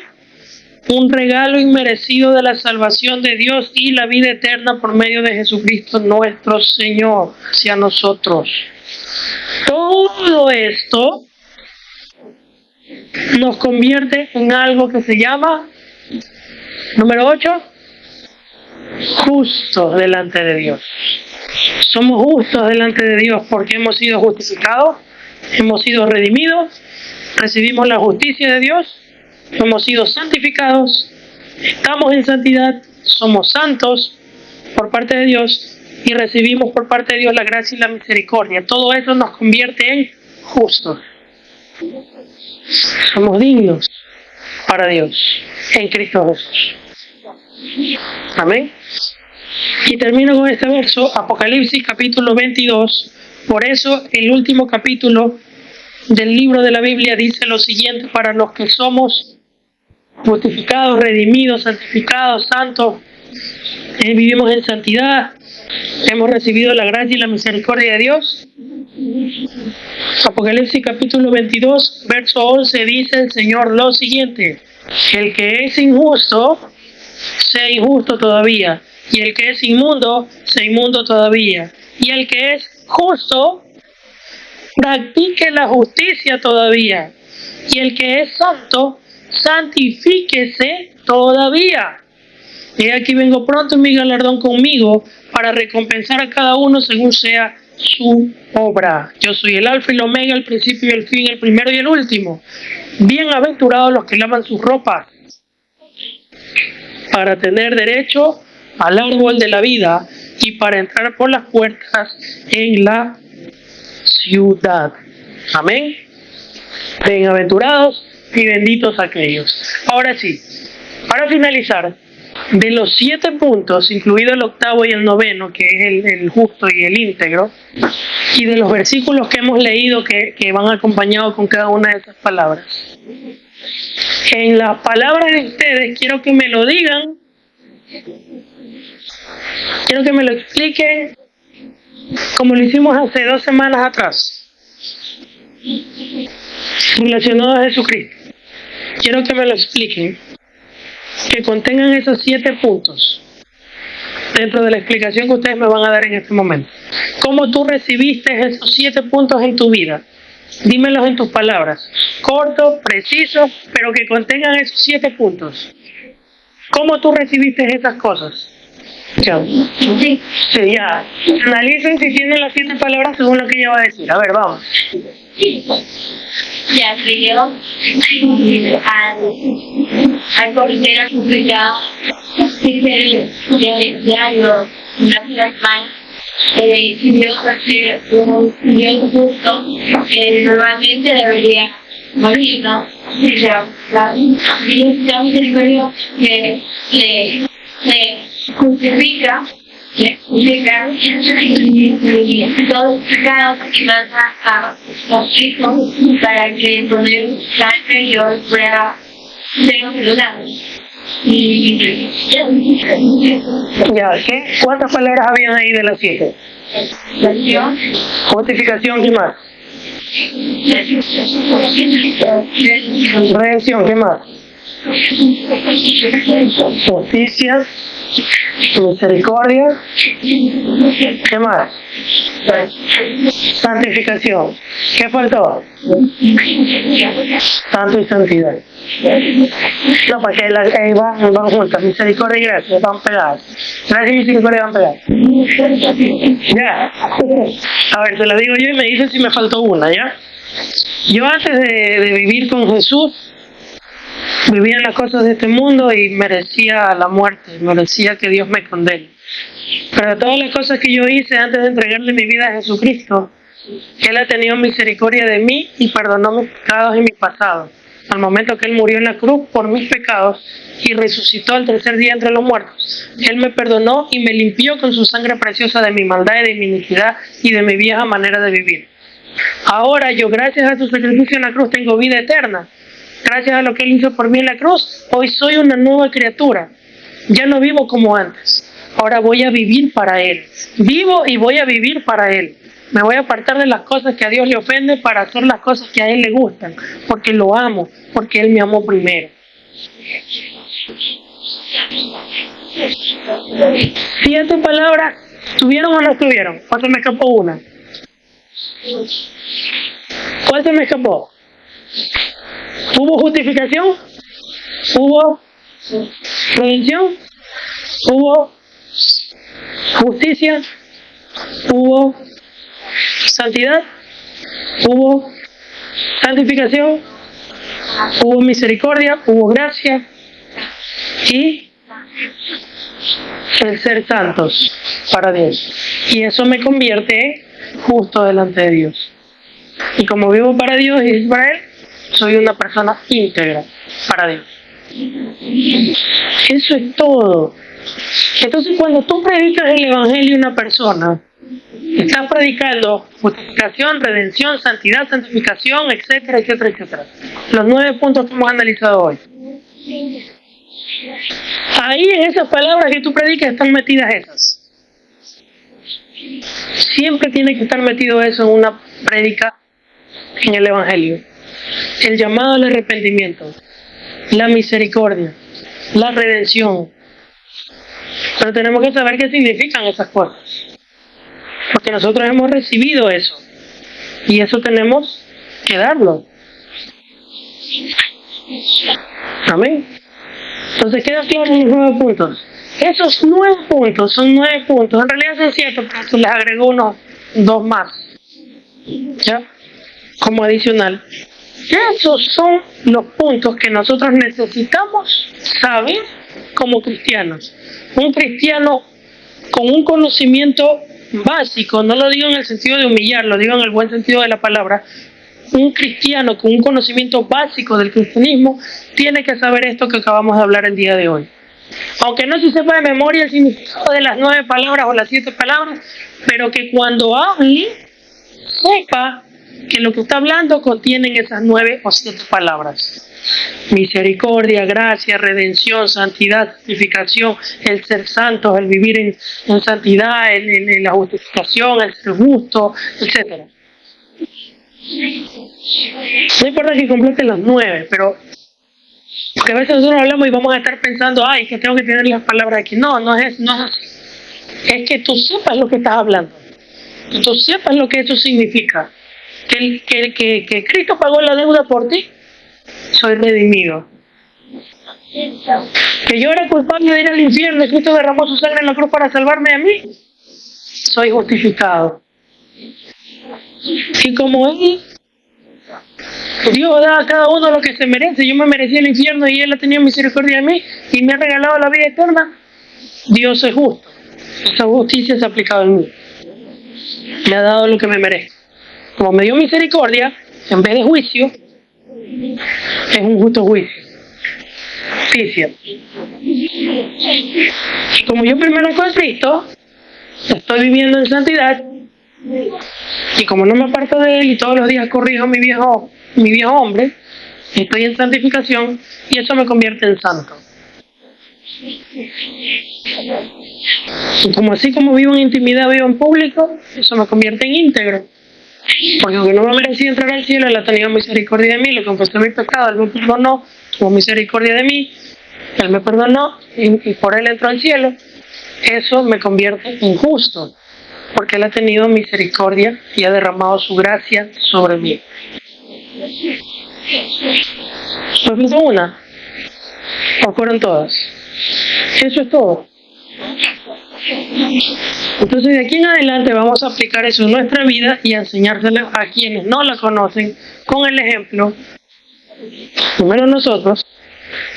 S1: Un regalo inmerecido de la salvación de Dios y la vida eterna por medio de Jesucristo nuestro Señor hacia nosotros. Todo esto nos convierte en algo que se llama, número 8, justos delante de Dios. Somos justos delante de Dios porque hemos sido justificados, hemos sido redimidos, recibimos la justicia de Dios, hemos sido santificados, estamos en santidad, somos santos por parte de Dios y recibimos por parte de Dios la gracia y la misericordia. Todo eso nos convierte en justos. Somos dignos para Dios en Cristo Jesús. Amén. Y termino con este verso, Apocalipsis capítulo 22. Por eso el último capítulo del libro de la Biblia dice lo siguiente: para los que somos justificados, redimidos, santificados, santos, vivimos en santidad, hemos recibido la gracia y la misericordia de Dios. Apocalipsis capítulo 22, verso 11 dice el Señor lo siguiente: el que es injusto, sea injusto todavía, y el que es inmundo, sea inmundo todavía, y el que es justo, practique la justicia todavía, y el que es santo, santifíquese todavía. Y aquí vengo pronto, mi galardón conmigo, para recompensar a cada uno según sea su obra. Yo soy el alfa y el omega, el principio y el fin, el primero y el último. Bienaventurados los que lavan sus ropas, para tener derecho al árbol de la vida y para entrar por las puertas en la ciudad. Amén. Bienaventurados y benditos aquellos. Ahora sí, para finalizar, de los 7 puntos, incluido el 8º y el 9º, que es el justo y el íntegro, y de los versículos que hemos leído que van acompañados con cada una de esas palabras, en las palabras de ustedes quiero que me lo digan, quiero que me lo expliquen como lo hicimos hace 2 semanas atrás, relacionado a Jesucristo. Quiero que me lo expliquen, que contengan esos 7 puntos dentro de la explicación que ustedes me van a dar en este momento. ¿Cómo tú recibiste esos 7 puntos en tu vida? Dímelos en tus palabras. Corto, preciso, pero que contengan esos 7 puntos. ¿Cómo tú recibiste esas cosas? Ya. Sí, ya. Analicen si tienen las 7 palabras según lo que ella va a decir. A ver, vamos.
S3: Ya que yo al coordinador superior diario una semana si yo hacer un curso normalmente debería morir, ¿no? La misericordia que le justifica todos los pecados que manda a los hijos para que podamos que yo pueda ser perdonado.
S1: Ya, ¿qué? ¿Cuántas palabras habían ahí de las 7? Justificación, ¿qué más? Redención, ¿qué más? Justicia, misericordia, ¿qué más? Santificación. ¿Qué faltó? Santo y santidad. No, porque ahí van juntas. Misericordia y gracia van pegadas. Gracia y misericordia van pegadas. Ya. A ver, te la digo yo y me dices si me faltó una, ¿ya? Yo antes de vivir con Jesús, vivía en las cosas de este mundo y merecía la muerte, merecía que Dios me condene. Pero todas las cosas que yo hice antes de entregarle mi vida a Jesucristo, Él ha tenido misericordia de mí y perdonó mis pecados y mi pasado. Al momento que Él murió en la cruz por mis pecados y resucitó al tercer día entre los muertos, Él me perdonó y me limpió con su sangre preciosa de mi maldad y de mi iniquidad y de mi vieja manera de vivir. Ahora yo, gracias a su sacrificio en la cruz, tengo vida eterna. Gracias a lo que Él hizo por mí en la cruz, hoy soy una nueva criatura. Ya no vivo como antes. Ahora voy a vivir para Él. Vivo y voy a vivir para Él. Me voy a apartar de las cosas que a Dios le ofenden para hacer las cosas que a Él le gustan. Porque lo amo, porque Él me amó primero. 7 palabras, ¿tuvieron o no estuvieron? ¿O se me escapó una? ¿Cuál se me escapó? ¿Hubo justificación? ¿Hubo redención? ¿Hubo justicia? ¿Hubo santidad? ¿Hubo santificación? ¿Hubo misericordia? ¿Hubo gracia? Y el ser santos para Dios. Y eso me convierte justo delante de Dios. Y como vivo para Dios y para Él, soy una persona íntegra para Dios. Eso es todo. Entonces, cuando tú predicas el Evangelio a una persona, estás predicando justificación, redención, santidad, santificación, etcétera, etcétera, etcétera. Los 9 puntos que hemos analizado hoy. Ahí en esas palabras que tú predicas están metidas esas. Siempre tiene que estar metido eso en una prédica en el Evangelio. El llamado al arrepentimiento, la misericordia, la redención. Pero tenemos que saber qué significan esas cosas. Porque nosotros hemos recibido eso. Y eso tenemos que darlo. Amén. Entonces quedan claros los 9 puntos. Esos 9 puntos son 9 puntos. En realidad son 7, pero se les agregó unos 2 más. ¿Ya? Como adicional. Esos son los puntos que nosotros necesitamos saber como cristianos. Un cristiano con un conocimiento básico, no lo digo en el sentido de humillar, lo digo en el buen sentido de la palabra. Un cristiano con un conocimiento básico del cristianismo tiene que saber esto que acabamos de hablar el día de hoy. Aunque no se sepa de memoria el significado de las 9 palabras o las 7 palabras, pero que cuando hable, sepa que lo que está hablando contienen esas 9 o 7 palabras. Misericordia, gracia, redención, santidad, santificación, el ser santos, el vivir en santidad, en la justificación, el ser justo, etc. No importa que completen las 9, pero porque a veces nosotros hablamos y vamos a estar pensando, ay, que tengo que tener las palabras aquí. No es así. Es que tú sepas lo que estás hablando. que tú sepas lo que eso significa. Que Cristo pagó la deuda por ti, soy redimido. Que yo era culpable de ir al infierno y Cristo derramó su sangre en la cruz para salvarme a mí, soy justificado. Y como Él, Dios da a cada uno lo que se merece, yo me merecía el infierno y Él ha tenido misericordia de mí y me ha regalado la vida eterna, Dios es justo. Esa justicia se ha aplicado en mí. Me ha dado lo que me merezco. Como me dio misericordia, en vez de juicio, es un justo juicio. Justicia. Como yo primero con Cristo, estoy viviendo en santidad, y como no me aparto de Él y todos los días corrijo mi viejo hombre, estoy en santificación y eso me convierte en santo. Y como así como vivo en intimidad, vivo en público, eso me convierte en íntegro. Porque aunque no me merecía entrar al cielo, Él ha tenido misericordia de mí, le confesé mi pecado, Él me perdonó, tuvo misericordia de mí, Él me perdonó y por Él entró al cielo. Eso me convierte en justo, porque Él ha tenido misericordia y ha derramado su gracia sobre mí. ¿Me faltó una? ¿O fueron todas? Eso es todo. Entonces de aquí en adelante vamos a aplicar eso en nuestra vida y a enseñárselo a quienes no la conocen con el ejemplo, primero nosotros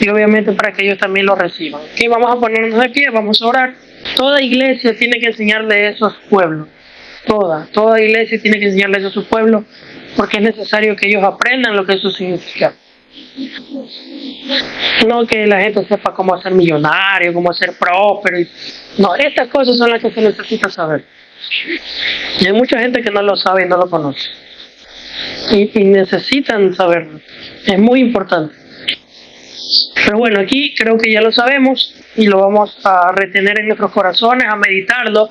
S1: y obviamente para que ellos también lo reciban. Y vamos a ponernos de pie, vamos a orar. Toda iglesia tiene que enseñarle eso a su pueblo. Toda iglesia tiene que enseñarle eso a su pueblo porque es necesario que ellos aprendan lo que eso significa. No que la gente sepa cómo ser millonario, cómo ser próspero. No, estas cosas son las que se necesita saber. Y hay mucha gente que no lo sabe y no lo conoce. Y necesitan saberlo. Es muy importante. Pero bueno, aquí creo que ya lo sabemos y lo vamos a retener en nuestros corazones, a meditarlo.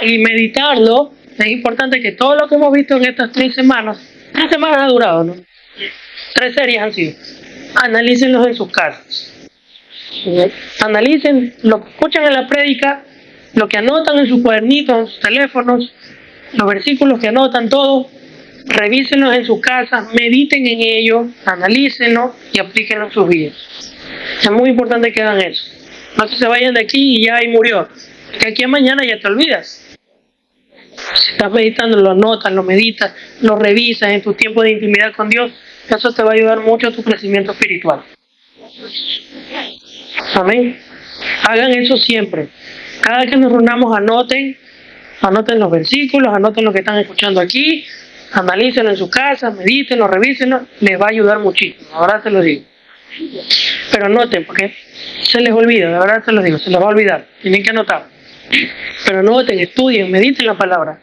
S1: Y meditarlo, es importante que todo lo que hemos visto en estas 3 semanas ha durado, ¿no? 3 series han sido. Analícenlos en sus casas. Analicen lo que escuchan en la prédica, lo que anotan en sus cuadernitos, en sus teléfonos, los versículos que anotan, todo. Revísenlos en sus casas, mediten en ellos, analícenlos y aplíquenlos en sus vidas. Es muy importante que hagan eso. No que se vayan de aquí y ya y murió. Que aquí a mañana ya te olvidas. Si estás meditando, lo anotas, lo meditas, lo revisas en tu tiempo de intimidad con Dios, eso te va a ayudar mucho a tu crecimiento espiritual. Amén. Hagan eso siempre. Cada que nos reunamos, anoten los versículos, anoten lo que están escuchando aquí, analícenlo en su casa, medítenlo, revísenlo, les va a ayudar muchísimo, ahora se lo digo. Pero anoten, porque se les olvida, de verdad se los digo, se les va a olvidar, tienen que anotar. Pero anoten, estudien, mediten la palabra.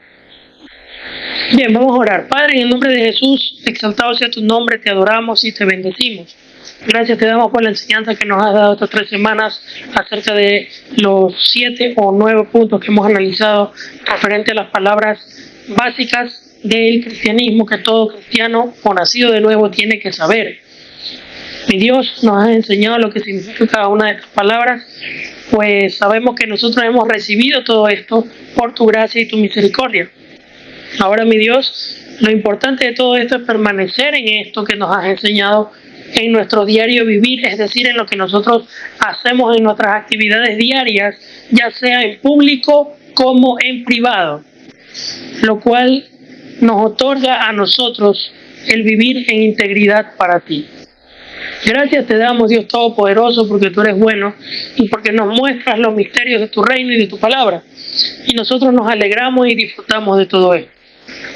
S1: Bien, vamos a orar. Padre, en el nombre de Jesús, exaltado sea tu nombre, te adoramos y te bendecimos. Gracias te damos por la enseñanza que nos has dado estas 3 semanas acerca de los 7 o 9 puntos que hemos analizado referente a las palabras básicas del cristianismo que todo cristiano o nacido de nuevo tiene que saber. Mi Dios nos ha enseñado lo que significa cada una de estas palabras, pues sabemos que nosotros hemos recibido todo esto por tu gracia y tu misericordia. Ahora, mi Dios, lo importante de todo esto es permanecer en esto que nos has enseñado en nuestro diario vivir, es decir, en lo que nosotros hacemos en nuestras actividades diarias, ya sea en público como en privado, lo cual nos otorga a nosotros el vivir en integridad para ti. Gracias te damos, Dios Todopoderoso, porque tú eres bueno y porque nos muestras los misterios de tu reino y de tu palabra. Y nosotros nos alegramos y disfrutamos de todo esto,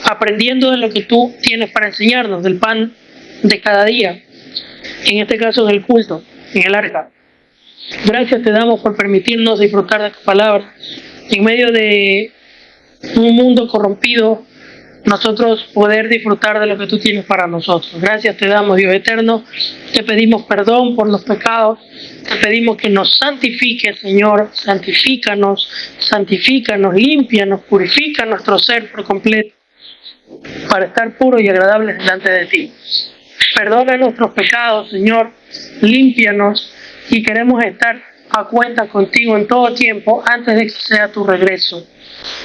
S1: aprendiendo de lo que tú tienes para enseñarnos, del pan de cada día, en este caso en el culto, en el arca. Gracias te damos por permitirnos disfrutar de tu palabra en medio de un mundo corrompido, nosotros poder disfrutar de lo que tú tienes para nosotros. Gracias te damos, Dios eterno. Te pedimos perdón por los pecados. Te pedimos que nos santifiques, Señor. Santifícanos, límpianos, purifica nuestro ser por completo para estar puros y agradables delante de ti. Perdona nuestros pecados, Señor. Límpianos y queremos estar a cuenta contigo en todo tiempo antes de que sea tu regreso.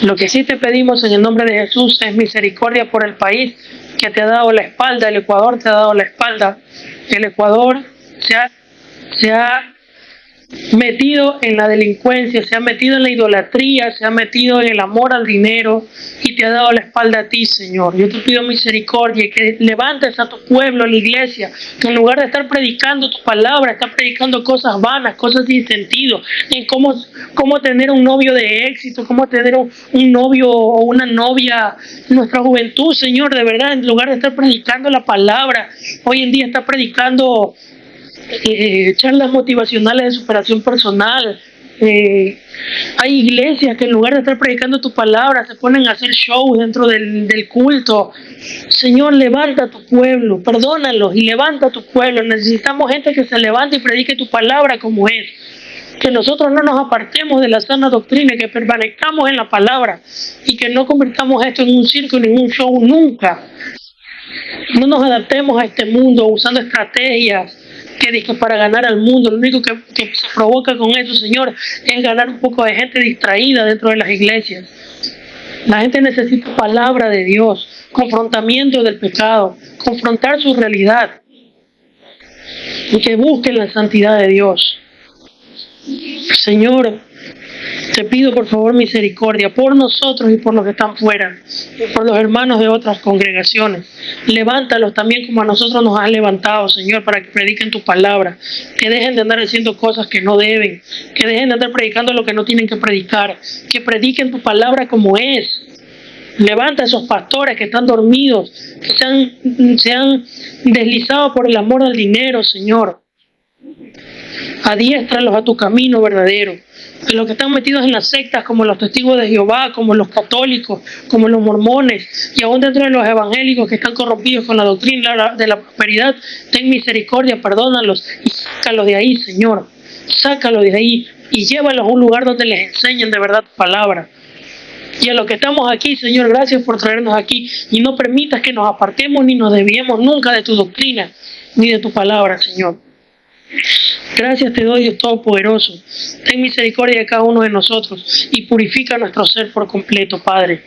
S1: Lo que sí te pedimos en el nombre de Jesús es misericordia por el país que te ha dado la espalda. El Ecuador te ha dado la espalda. El Ecuador se ha metido en la delincuencia, se ha metido en la idolatría, se ha metido en el amor al dinero y te ha dado la espalda a ti, Señor. Yo te pido misericordia y que levantes a tu pueblo, a la iglesia, que en lugar de estar predicando tu palabra, está predicando cosas vanas, cosas sin sentido, en cómo tener un novio de éxito, cómo tener un novio o una novia en nuestra juventud, Señor, de verdad, en lugar de estar predicando la palabra, hoy en día está predicando charlas motivacionales de superación personal. Hay iglesias que en lugar de estar predicando tu palabra se ponen a hacer shows dentro del culto. Señor, levanta a tu pueblo, perdónalos y levanta a tu pueblo. Necesitamos gente que se levante y predique tu palabra como es. Que nosotros no nos apartemos de la sana doctrina, que permanezcamos en la palabra y que no convirtamos esto en un circo ni en un show nunca. No nos adaptemos a este mundo usando estrategias que para ganar al mundo. Lo único que se provoca con eso, Señor, es ganar un poco de gente distraída dentro de las iglesias. La gente necesita palabra de Dios, confrontamiento del pecado, confrontar su realidad y que busquen la santidad de Dios. Señor, te pido por favor misericordia por nosotros y por los que están fuera, y por los hermanos de otras congregaciones. Levántalos también como a nosotros nos has levantado, Señor, para que prediquen tu palabra, que dejen de andar haciendo cosas que no deben, que dejen de andar predicando lo que no tienen que predicar, que prediquen tu palabra como es. Levanta a esos pastores que están dormidos, que se han deslizado por el amor al dinero, Señor. Adiéstralos a tu camino verdadero. De los que están metidos en las sectas como los testigos de Jehová, como los católicos, como los mormones y aún dentro de los evangélicos que están corrompidos con la doctrina de la prosperidad, ten misericordia, perdónalos y sácalos de ahí, Señor. Sácalos de ahí y llévalos a un lugar donde les enseñen de verdad tu palabra. Y a los que estamos aquí, Señor, gracias por traernos aquí y no permitas que nos apartemos ni nos desviemos nunca de tu doctrina ni de tu palabra, Señor. Gracias te doy, Dios Todopoderoso. Ten misericordia de cada uno de nosotros y purifica nuestro ser por completo, Padre.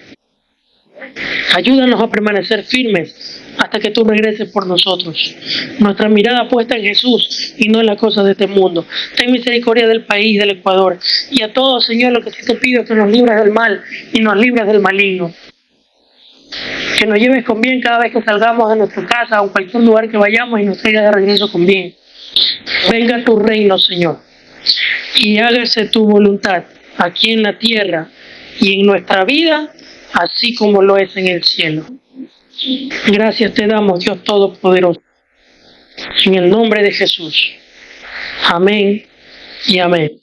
S1: Ayúdanos a permanecer firmes hasta que tú regreses por nosotros. Nuestra mirada puesta en Jesús y no en las cosas de este mundo. Ten misericordia del país, del Ecuador. Y a todos, Señor, lo que sí te pido es que nos libres del mal y nos libres del maligno. Que nos lleves con bien cada vez que salgamos de nuestra casa o en cualquier lugar que vayamos y nos traigas de regreso con bien. Venga tu reino, Señor, y hágase tu voluntad aquí en la tierra y en nuestra vida, así como lo es en el cielo. Gracias te damos, Dios Todopoderoso, en el nombre de Jesús. Amén y amén.